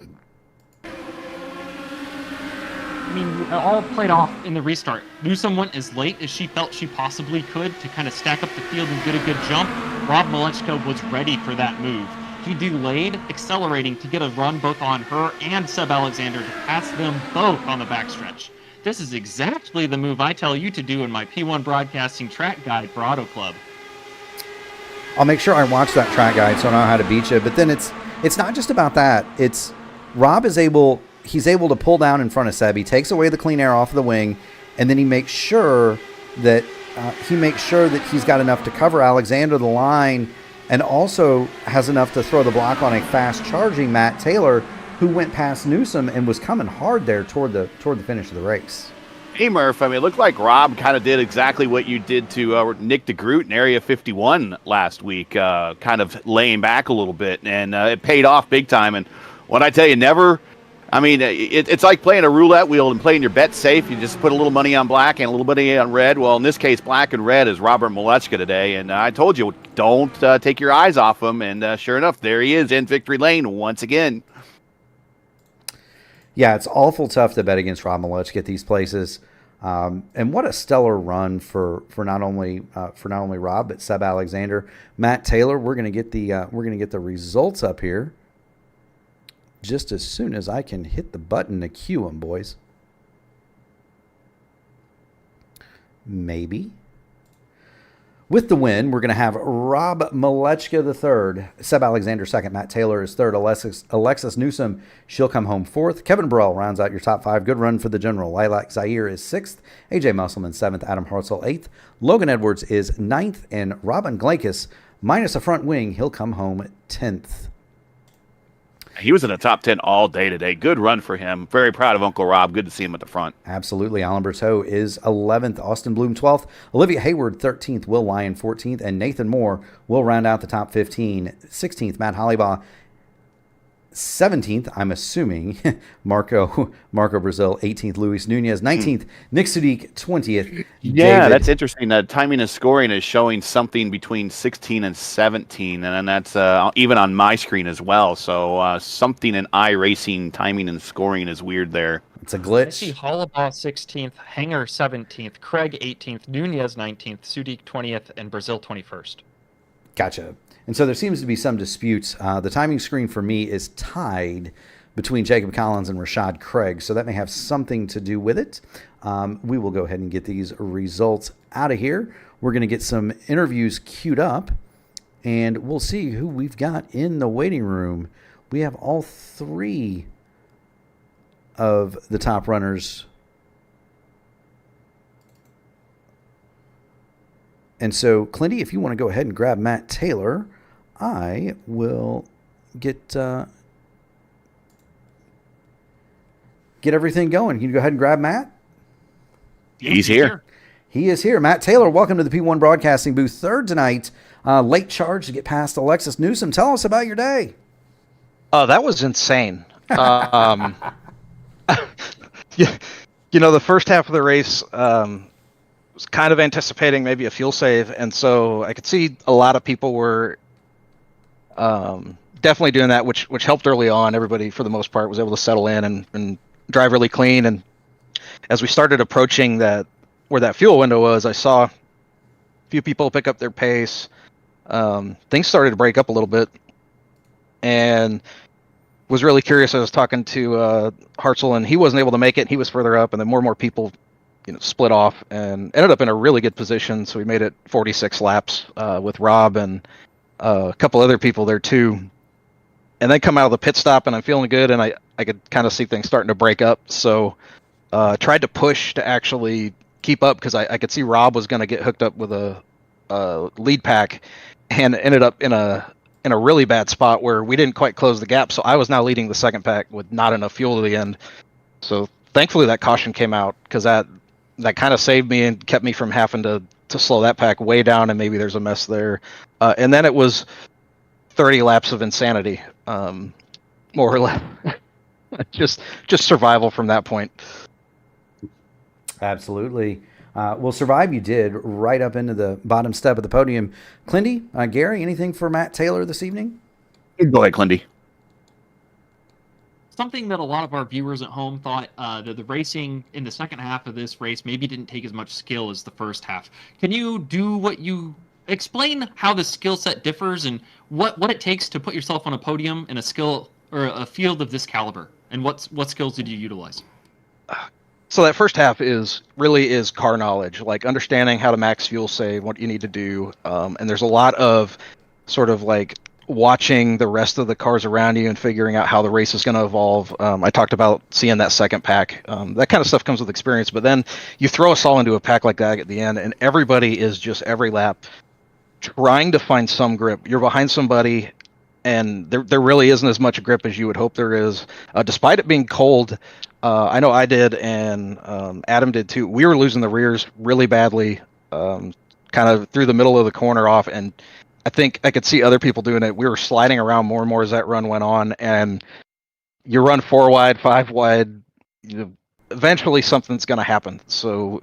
I mean, it all played off in the restart. Newsom went as late as she felt she possibly could to kind of stack up the field and get a good jump. Rob Malechka was ready for that move. He delayed, accelerating to get a run both on her and Seb Alexander to pass them both on the backstretch. This is exactly the move I tell you to do in my P1 Broadcasting track guide for Auto Club. I'll make sure I watch that track guide so I know how to beat you. But then it's not just about that. It's Rob is able. He's able to pull down in front of Seb. He takes away the clean air off of the wing, and then he makes sure that he's got enough to cover Alexander the line, and also has enough to throw the block on a fast charging Matt Taylor, who went past Newsom and was coming hard there toward the finish of the race. Hey, Murph, I mean, it looked like Rob kind of did exactly what you did to Nick DeGroot in Area 51 last week, kind of laying back a little bit, and it paid off big time. And what I tell you, it's like playing a roulette wheel and playing your bet safe. You just put a little money on black and a little money on red. Well, in this case, black and red is Robert Malechka today, and I told you, don't take your eyes off him, and sure enough, there he is in victory lane once again. Yeah, it's awful tough to bet against Rob Malechka at these places. And what a stellar run for not only Rob but Seb Alexander, Matt Taylor. We're gonna get the results up here just as soon as I can hit the button to cue them, boys. Maybe. With the win, we're going to have Rob Malechka the third, Seb Alexander second, Matt Taylor is third, Alexis Newsom, she'll come home fourth. Kevin Burrell rounds out your top 5. Good run for the general. Lilac Zaire is 6th, AJ Musselman 7th, Adam Hartzell 8th, Logan Edwards is 9th, and Robin Glakis, minus a front wing, he'll come home 10th. He was in the top 10 all day today. Good run for him. Very proud of Uncle Rob. Good to see him at the front. Absolutely. Alan Berteau is 11th, Austin Bloom 12th, Olivia Hayward 13th, Will Lyon 14th, and Nathan Moore will round out the top 15. 16th, Matt Hollybaugh 17th, I'm assuming, Marco Brazil 18th, Luis Nunez 19th, Nick Sadiq 20th. Yeah, David. that's interesting. Timing and scoring is showing something between 16 and 17, and that's even on my screen as well. So something in iRacing timing and scoring is weird there. It's a I see glitch. Hollabaugh 16th, Hanger 17th, Craig 18th, Nunez 19th, Sudik 20th, and Brazil 21st. Gotcha. And so there seems to be some disputes. The timing screen for me is tied between Jacob Collins and Rashad Craig, so that may have something to do with it. We will go ahead and get these results out of here. We're going to get some interviews queued up, and we'll see who we've got in the waiting room. We have all three of the top runners. And so, Clinty, if you want to go ahead and grab Matt Taylor, I will get everything going. Can you go ahead and grab Matt? He's here. He is here. Matt Taylor, welcome to the P1 Broadcasting booth. Third tonight, late charge to get past Alexis Newsom. Tell us about your day. Oh, that was insane. Yeah, the first half of the race was kind of anticipating maybe a fuel save, and so I could see a lot of people were definitely doing that, which helped early on. Everybody, for the most part, was able to settle in and drive really clean. And as we started approaching where that fuel window was, I saw a few people pick up their pace. Things started to break up a little bit, and was really curious. I was talking to Hartzell, and he wasn't able to make it. He was further up, and then more and more people, split off and ended up in a really good position. So we made it 46 laps with Rob and a couple other people there too. And then come out of the pit stop, and I'm feeling good, and I could kind of see things starting to break up. So tried to push to actually keep up, because I could see Rob was going to get hooked up with a lead pack, and ended up in a really bad spot where we didn't quite close the gap. So I was now leading the second pack with not enough fuel to the end. So thankfully that caution came out, because that kind of saved me and kept me from having to slow that pack way down, and maybe there's a mess there. And then it was 30 laps of insanity, more or less. just survival from that point. Absolutely. Well, survive you did, right up into the bottom step of the podium. Clinty, Gary, anything for Matt Taylor this evening? Go ahead, Clinty. Something that a lot of our viewers at home thought that the racing in the second half of this race maybe didn't take as much skill as the first half. Can you explain how the skill set differs and what it takes to put yourself on a podium in a skill or a field of this caliber, and what skills did you utilize? So that first half is car knowledge, like understanding how to max fuel save, what you need to do. And there's a lot of sort of like watching the rest of the cars around you and figuring out how the race is going to evolve. I talked about seeing that second pack. That kind of stuff comes with experience, but then you throw us all into a pack like that at the end, and everybody is just every lap trying to find some grip. You're behind somebody, and there really isn't as much grip as you would hope there is. Despite it being cold, I know I did, and Adam did too. We were losing the rears really badly, kind of through the middle of the corner off, and I think I could see other people doing it. We were sliding around more and more as that run went on, and you run 4 wide, 5 wide, eventually something's going to happen. So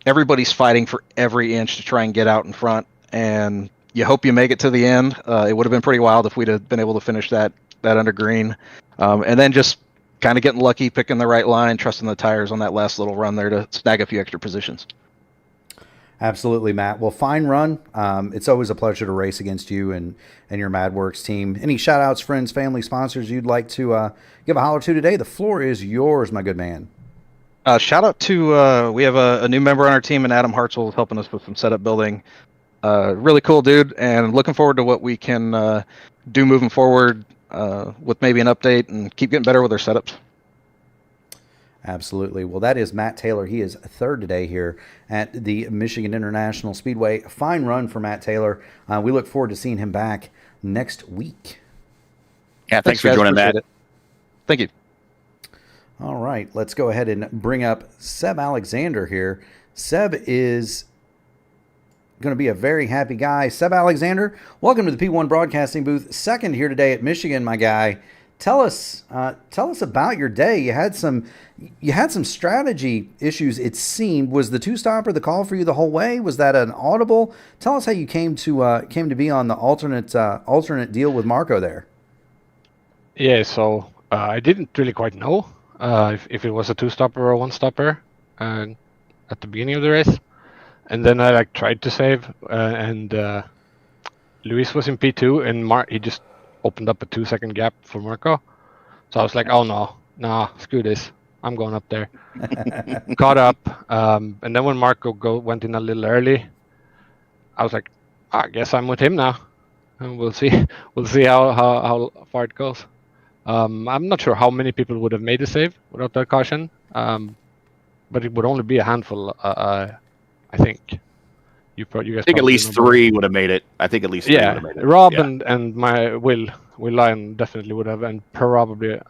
everybody's fighting for every inch to try and get out in front, and you hope you make it to the end. It would have been pretty wild if we'd have been able to finish that under green, and then just kind of getting lucky, picking the right line, trusting the tires on that last little run there to snag a few extra positions. Absolutely, Matt. Well, fine run. It's always a pleasure to race against you and your MadWorks team. Any shout-outs, friends, family, sponsors you'd like to give a holler to today? The floor is yours, my good man. Shout out to, we have a new member on our team, and Adam Hartzell helping us with some setup building. Really cool dude, and looking forward to what we can do moving forward with maybe an update and keep getting better with our setups. Absolutely. Well, that is Matt Taylor. He is third today here at the Michigan International Speedway. Fine run for Matt Taylor. We look forward to seeing him back next week. Yeah, thanks for guys. joining Appreciate that. it. Thank you. All right, let's go ahead and bring up Seb Alexander here. Seb is going to be a very happy guy. Seb Alexander, welcome to the P1 Broadcasting booth. Second here today at Michigan, my guy. Tell us about your day. You had some strategy issues. It seemed. Was the two-stopper the call for you the whole way? Was that an audible? Tell us how you came to be on the alternate deal with Marco there. Yeah, so I didn't really quite know if it was a two-stopper or a one-stopper at the beginning of the race, and then I tried to save, and Luis was in P2, and he just opened up a 2-second gap for Marco. So I was like, oh no, nah, screw this, I'm going up there. Caught up, and then when Marco went in a little early, I was like, I guess I'm with him now, and we'll see how far it goes. I'm not sure how many people would have made a save without that caution, but it would only be a handful. I think. You guys. I think at least 3 would have made it. I think at least 3 would have made it. Rob and my Will Lyon definitely would have, and probably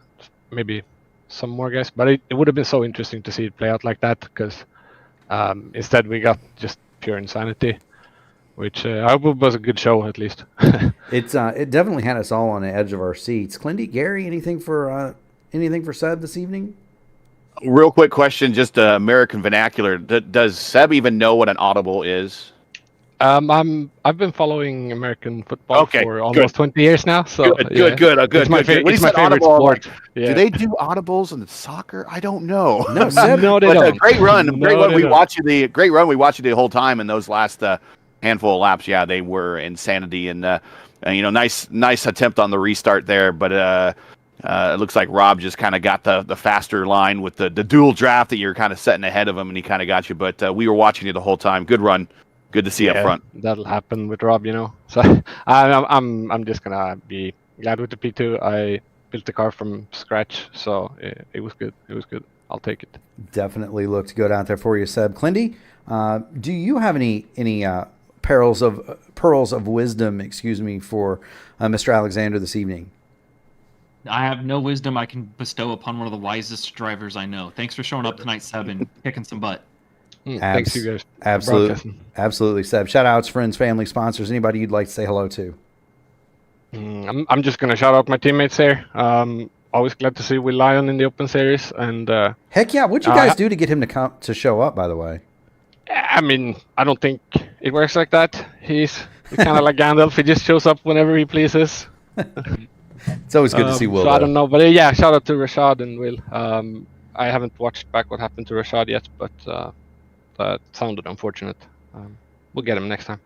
maybe some more guys. But it would have been so interesting to see it play out like that, because instead we got just pure insanity, which I hope was a good show at least. It definitely had us all on the edge of our seats. Clindy, Gary, anything for Seb this evening? Real quick question, just American vernacular. Does Seb even know what an audible is? I've been following American football for almost 20 years now. So good. It's my favorite audible, sport. Do they do audibles in soccer? I don't know. No, Seb, no, they don't. Great run. We watched you the whole time in those last handful of laps. Yeah, they were insanity, and nice attempt on the restart there, but it looks like Rob just kind of got the faster line with the dual draft that you're kind of setting ahead of him, and he kind of got you. But we were watching you the whole time. Good run. Good to see up front. That'll happen with Rob, So I'm just gonna be glad with the P2. I built the car from scratch, so it was good. It was good. I'll take it. Definitely looked good out there for you, Seb. Clindy, do you have any pearls of wisdom, for Mr. Alexander this evening? I have no wisdom I can bestow upon one of the wisest drivers I know. Thanks for showing up tonight, Seb, and kicking some butt. Thanks, you guys. Absolutely, Seb. Shout outs, friends, family, sponsors, anybody you'd like to say hello to. I'm just gonna shout out my teammates here. Always glad to see Will Lyon in the Open Series, and heck yeah, what'd you guys do to get him to show up? By the way, I mean, I don't think it works like that. He's kind of like Gandalf. He just shows up whenever he pleases. It's always good to see Will. So I don't know, but yeah, shout out to Rashad and Will. I haven't watched back what happened to Rashad yet, but that sounded unfortunate. We'll get him next time.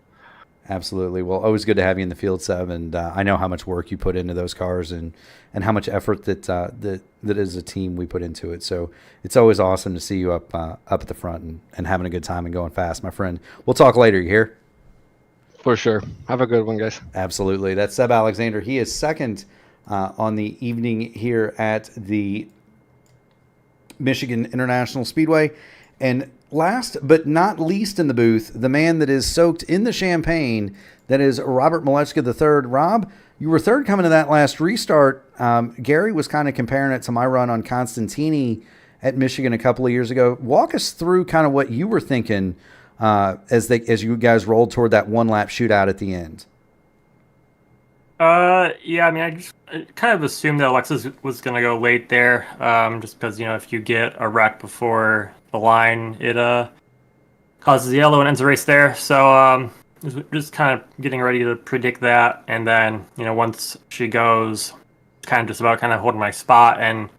Absolutely. Well, always good to have you in the field, Seb, and I know how much work you put into those cars and how much effort that as a team we put into it. So it's always awesome to see you up at the front and having a good time and going fast, my friend. We'll talk later. You hear? For sure. Have a good one, guys. Absolutely. That's Seb Alexander. He is second on the evening here at the Michigan International Speedway. And last but not least in the booth, the man that is soaked in the champagne, that is Robert Malechka III. Rob, you were third coming to that last restart. Gary was kind of comparing it to my run on Constantini at Michigan a couple of years ago. Walk us through kind of what you were thinking as you guys rolled toward that one-lap shootout at the end. Yeah, I mean, I kind of assumed that Alexis was going to go late there, just because, if you get a wreck before the line, it causes yellow and ends the race there. So just kind of getting ready to predict that, and then, once she goes, kind of just about kind of holding my spot and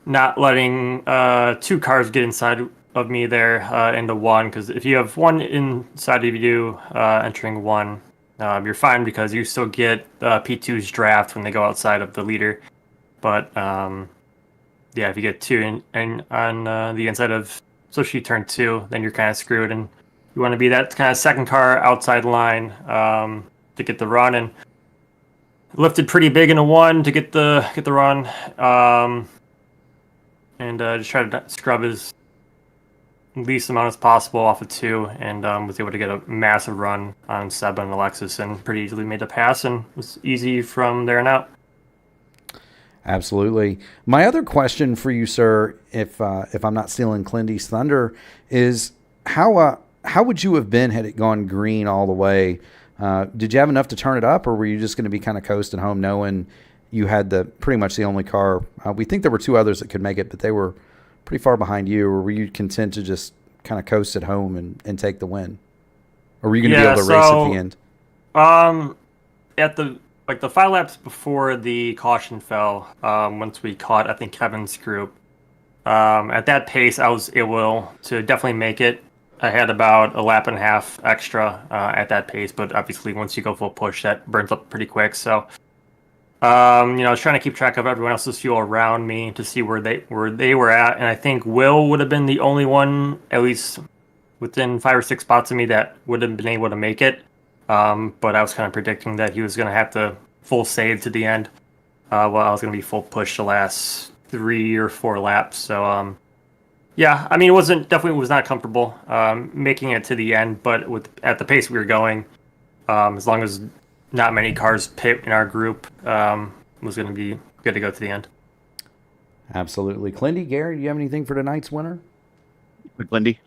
not letting 2 cars get inside of me there into one, because if you have one inside of you entering one, you're fine because you still get P2's draft when they go outside of the leader. But if you get 2 on the inside of, especially turn 2, then you're kind of screwed, and you want to be that kind of second car outside line to get the run, and lifted pretty big into 1 to get the run, and just try to scrub as least amount as possible off of 2, and was able to get a massive run on Seb and Alexis, and pretty easily made the pass, and was easy from there on out. Absolutely. My other question for you, sir, if I'm not stealing Clindy's thunder, is how would you have been had it gone green all the way? Did you have enough to turn it up, or were you just going to be kind of coasting home knowing you had pretty much the only car? We think there were two others that could make it, but they were pretty far behind you, or were you content to just kind of coast at home and take the win? Or were you going to be able to race at the end? At the 5 laps before the caution fell, once we caught, I think, Kevin's group, at that pace, I was able to definitely make it. I had about a lap and a half extra at that pace, but obviously once you go full push, that burns up pretty quick. So, I was trying to keep track of everyone else's fuel around me to see where they were at, and I think Will would have been the only one, at least within 5 or 6 spots of me, that would have been able to make it. But I was kind of predicting that he was going to have to full save to the end, while I was going to be full push the last 3 or 4 laps. So, yeah, I mean, definitely was not comfortable making it to the end, but at the pace we were going, as long as not many cars pit in our group, was going to be good to go to the end. Absolutely. Clindy, Gary, do you have anything for tonight's winner? Clindy.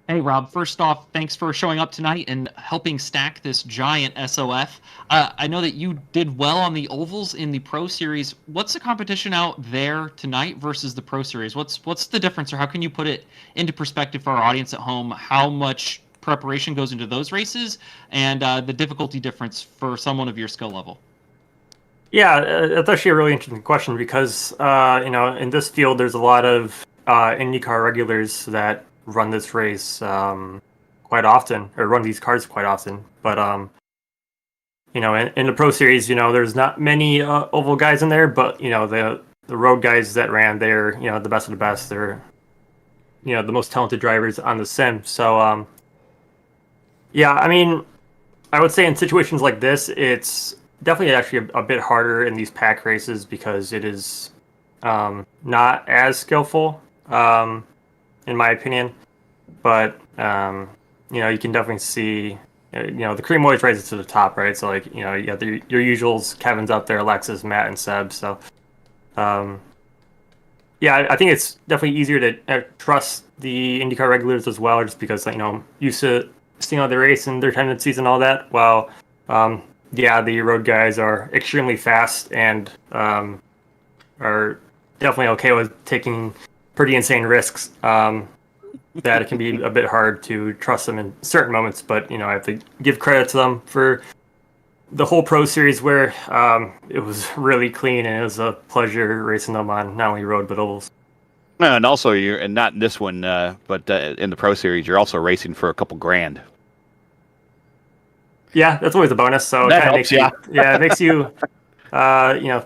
Hey, Rob, first off, thanks for showing up tonight and helping stack this giant SOF. I know that you did well on the ovals in the Pro Series. What's the competition out there tonight versus the Pro Series? What's the difference, or how can you put it into perspective for our audience at home, how much preparation goes into those races and the difficulty difference for someone of your skill level? Yeah, that's actually a really interesting question because, in this field, there's a lot of IndyCar regulars that run this race quite often, or run these cars quite often. But in the Pro Series, there's not many oval guys in there, but the road guys that ran, they're the best of the best. They're the most talented drivers on the sim. So yeah, I mean, I would say in situations like this, it's definitely actually a bit harder in these pack races because it is not as skillful. In my opinion, but you can definitely see, the cream always rises to the top, right? So like, you have your usuals, Kevin's up there, Alexis, Matt, and Seb. So, yeah, I think it's definitely easier to trust the IndyCar regulars as well, just because used to seeing how they race and their tendencies and all that. While, yeah, the road guys are extremely fast and are definitely okay with taking pretty insane risks. That it can be a bit hard to trust them in certain moments, but I have to give credit to them for the whole Pro Series where it was really clean and it was a pleasure racing them on not only road but ovals. And also, and not in this one, but in the Pro Series, you're also racing for a couple grand. Yeah, that's always a bonus. So that it helps, makes you, it makes you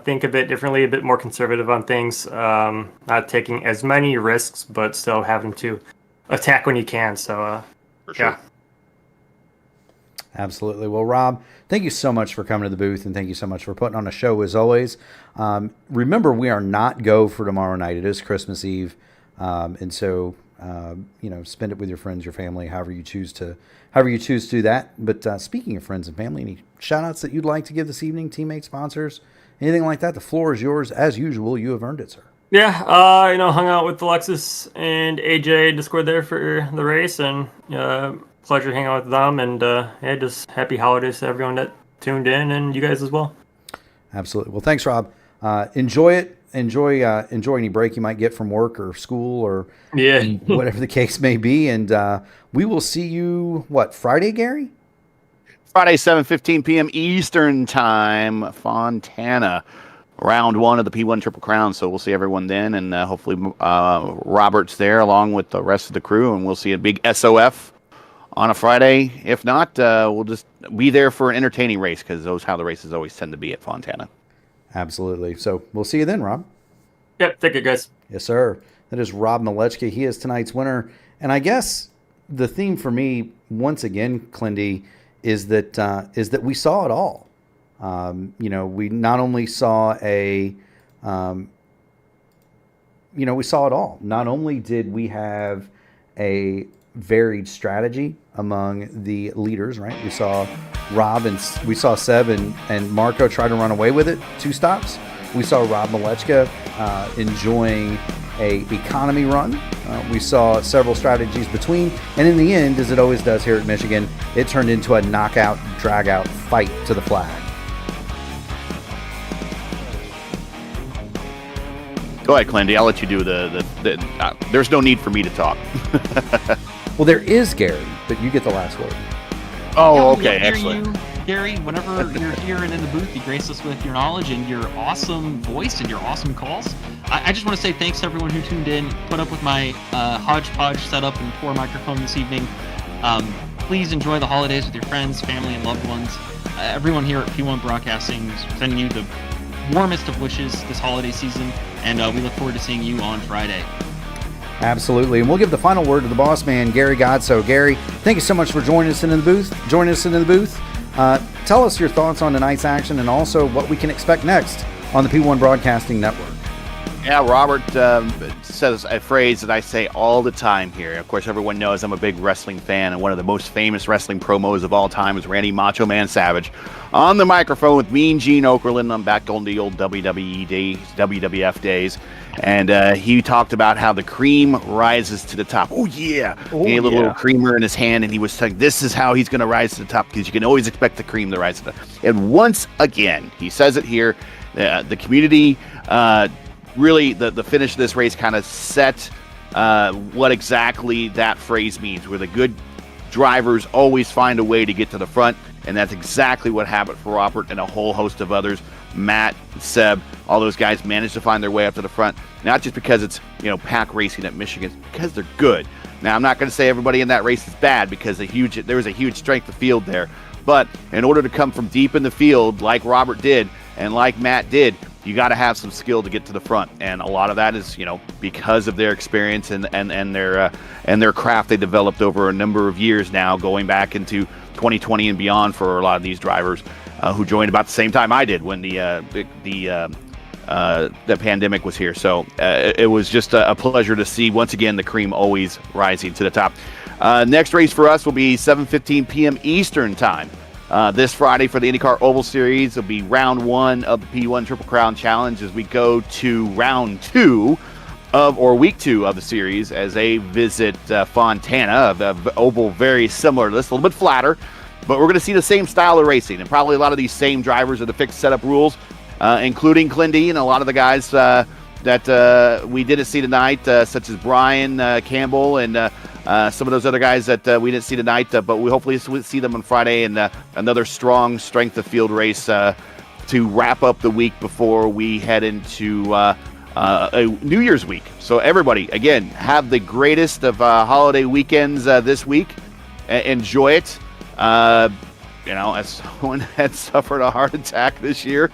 think a bit differently, a bit more conservative on things, not taking as many risks, but still having to attack when you can. So, for sure. Yeah. Absolutely. Well, Rob, thank you so much for coming to the booth, and thank you so much for putting on a show as always. Remember, we are not go for tomorrow night. It is Christmas Eve, and so spend it with your friends, your family, however you choose to do that. But speaking of friends and family, any shout outs that you'd like to give this evening, teammates, sponsors, anything like that? The floor is yours as usual. You have earned it, sir. Yeah, hung out with Alexis and AJ Discord there for the race, and pleasure hanging out with them, and just happy holidays to everyone that tuned in, and you guys as well. Absolutely. Well, thanks, Rob. Enjoy it. Enjoy any break you might get from work or school or whatever the case may be, and we will see you Friday, Gary? Friday, 7:15 p.m. Eastern Time, Fontana. Round 1 of the P1 Triple Crown. So we'll see everyone then, and hopefully Robert's there along with the rest of the crew, and we'll see a big SOF on a Friday. If not, we'll just be there for an entertaining race because those how the races always tend to be at Fontana. Absolutely. So we'll see you then, Rob. Yep. Take it, guys. Yes, sir. That is Rob Malechka. He is tonight's winner. And I guess the theme for me, once again, Clindy, is that we saw it all. We not only saw we saw it all. Not only did we have a varied strategy among the leaders, right? We saw Rob and we saw Seb and Marco try to run away with it 2 stops. We saw Rob Malechka enjoying a economy run. We saw several strategies between, and in the end, as it always does here at Michigan, it turned into a knockout, drag-out fight to the flag. Go ahead, Clindy. I'll let you do there's no need for me to talk. Well, there is Gary, but you get the last word. Oh, okay, Hear excellent. you, Gary, whenever you're here and in the booth, you grace us with your knowledge and your awesome voice and your awesome calls. I just want to say thanks to everyone who tuned in, put up with my hodgepodge setup and poor microphone this evening. Please enjoy the holidays with your friends, family, and loved ones. Everyone here at P1 Broadcasting is sending you the warmest of wishes this holiday season, and we look forward to seeing you on Friday. Absolutely, and we'll give the final word to the boss man, Gary Godso. Gary, thank you so much for joining us in the booth. Tell us your thoughts on tonight's action and also what we can expect next on the P1 Broadcasting Network. Yeah, Robert says a phrase that I say all the time here. Of course, everyone knows I'm a big wrestling fan, and one of the most famous wrestling promos of all time is Randy Macho Man Savage on the microphone with Mean Gene Okerlund. I'm back on the old WWE days, WWF days. And he talked about how the cream rises to the top. Oh, yeah. He had a little creamer in his hand, and he was saying this is how he's going to rise to the top, because you can always expect the cream to rise to the top. And once again, he says it here, the community, really, the finish of this race kind of set what exactly that phrase means, where the good drivers always find a way to get to the front, and that's exactly what happened for Robert and a whole host of others. Matt, Seb, all those guys managed to find their way up to the front, not just because it's, pack racing at Michigan, because they're good. Now, I'm not going to say everybody in that race is bad, because there was a huge strength of field there, but in order to come from deep in the field, like Robert did, and like Matt did, you got to have some skill to get to the front, and a lot of that is, because of their experience and their craft they developed over a number of years now, going back into 2020 and beyond for a lot of these drivers who joined about the same time I did when the pandemic was here. So it was just a pleasure to see once again the cream always rising to the top. Next race for us will be 7:15 p.m. Eastern time. This Friday for the INDYCAR Oval Series will be round 1 of the P1 Triple Crown Challenge as we go to round 2 week 2 of the series as they visit Fontana. The oval very similar to this, a little bit flatter, but we're going to see the same style of racing and probably a lot of these same drivers of the fixed setup rules, including Clindy and a lot of the guys that we didn't see tonight, such as Brian Campbell and some of those other guys that we didn't see tonight, but we hopefully see them on Friday, and another strong strength of field race to wrap up the week before we head into a New Year's week. So everybody, again, have the greatest of holiday weekends this week. Enjoy it. As someone had suffered a heart attack this year,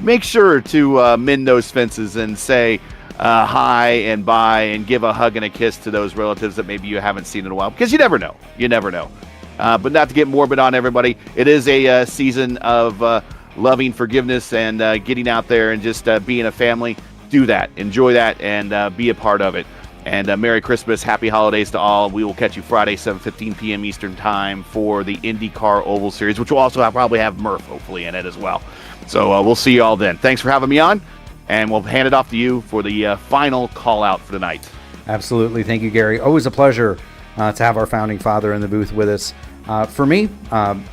make sure to mend those fences and say hi and bye and give a hug and a kiss to those relatives that maybe you haven't seen in a while, because you never know. But not to get morbid on everybody, it is a season of loving forgiveness and getting out there and just being a family. Do that, enjoy that, and be a part of it. And Merry Christmas, Happy Holidays to all. We will catch you Friday, 7:15 p.m. Eastern Time for the INDYCAR Oval Series, which will also probably have Murph, hopefully, in it as well. So we'll see you all then. Thanks for having me on, and we'll hand it off to you for the final call-out for tonight. Absolutely. Thank you, Gary. Always a pleasure to have our founding father in the booth with us. For me,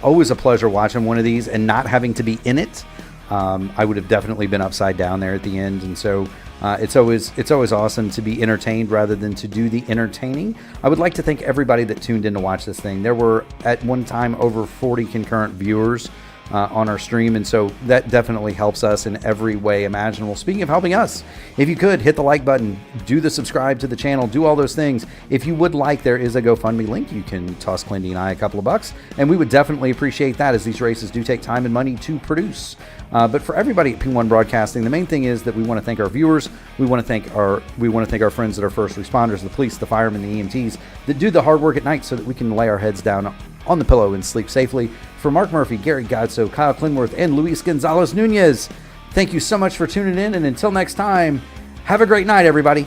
always a pleasure watching one of these and not having to be in it. I would have definitely been upside down there at the end, and so it's always awesome to be entertained rather than to do the entertaining. I would like to thank everybody that tuned in to watch this thing. There were at one time over 40 concurrent viewers on our stream, and so that definitely helps us in every way imaginable. Speaking of helping us, if you could hit the like button, do the subscribe to the channel, do all those things. If you would like, there is a GoFundMe link. You can toss Clindy and I a couple of bucks, and we would definitely appreciate that, as these races do take time and money to produce. But for everybody at P1 Broadcasting, the main thing is that we want to thank our viewers. We want to thank our friends that are first responders, the police, the firemen, the EMTs that do the hard work at night so that we can lay our heads down on the pillow and sleep safely. For Mark Murphy, Gary Godso, Kyle Clinworth, and Luis Gonzalez Nunez, thank you so much for tuning in. And until next time, have a great night, everybody.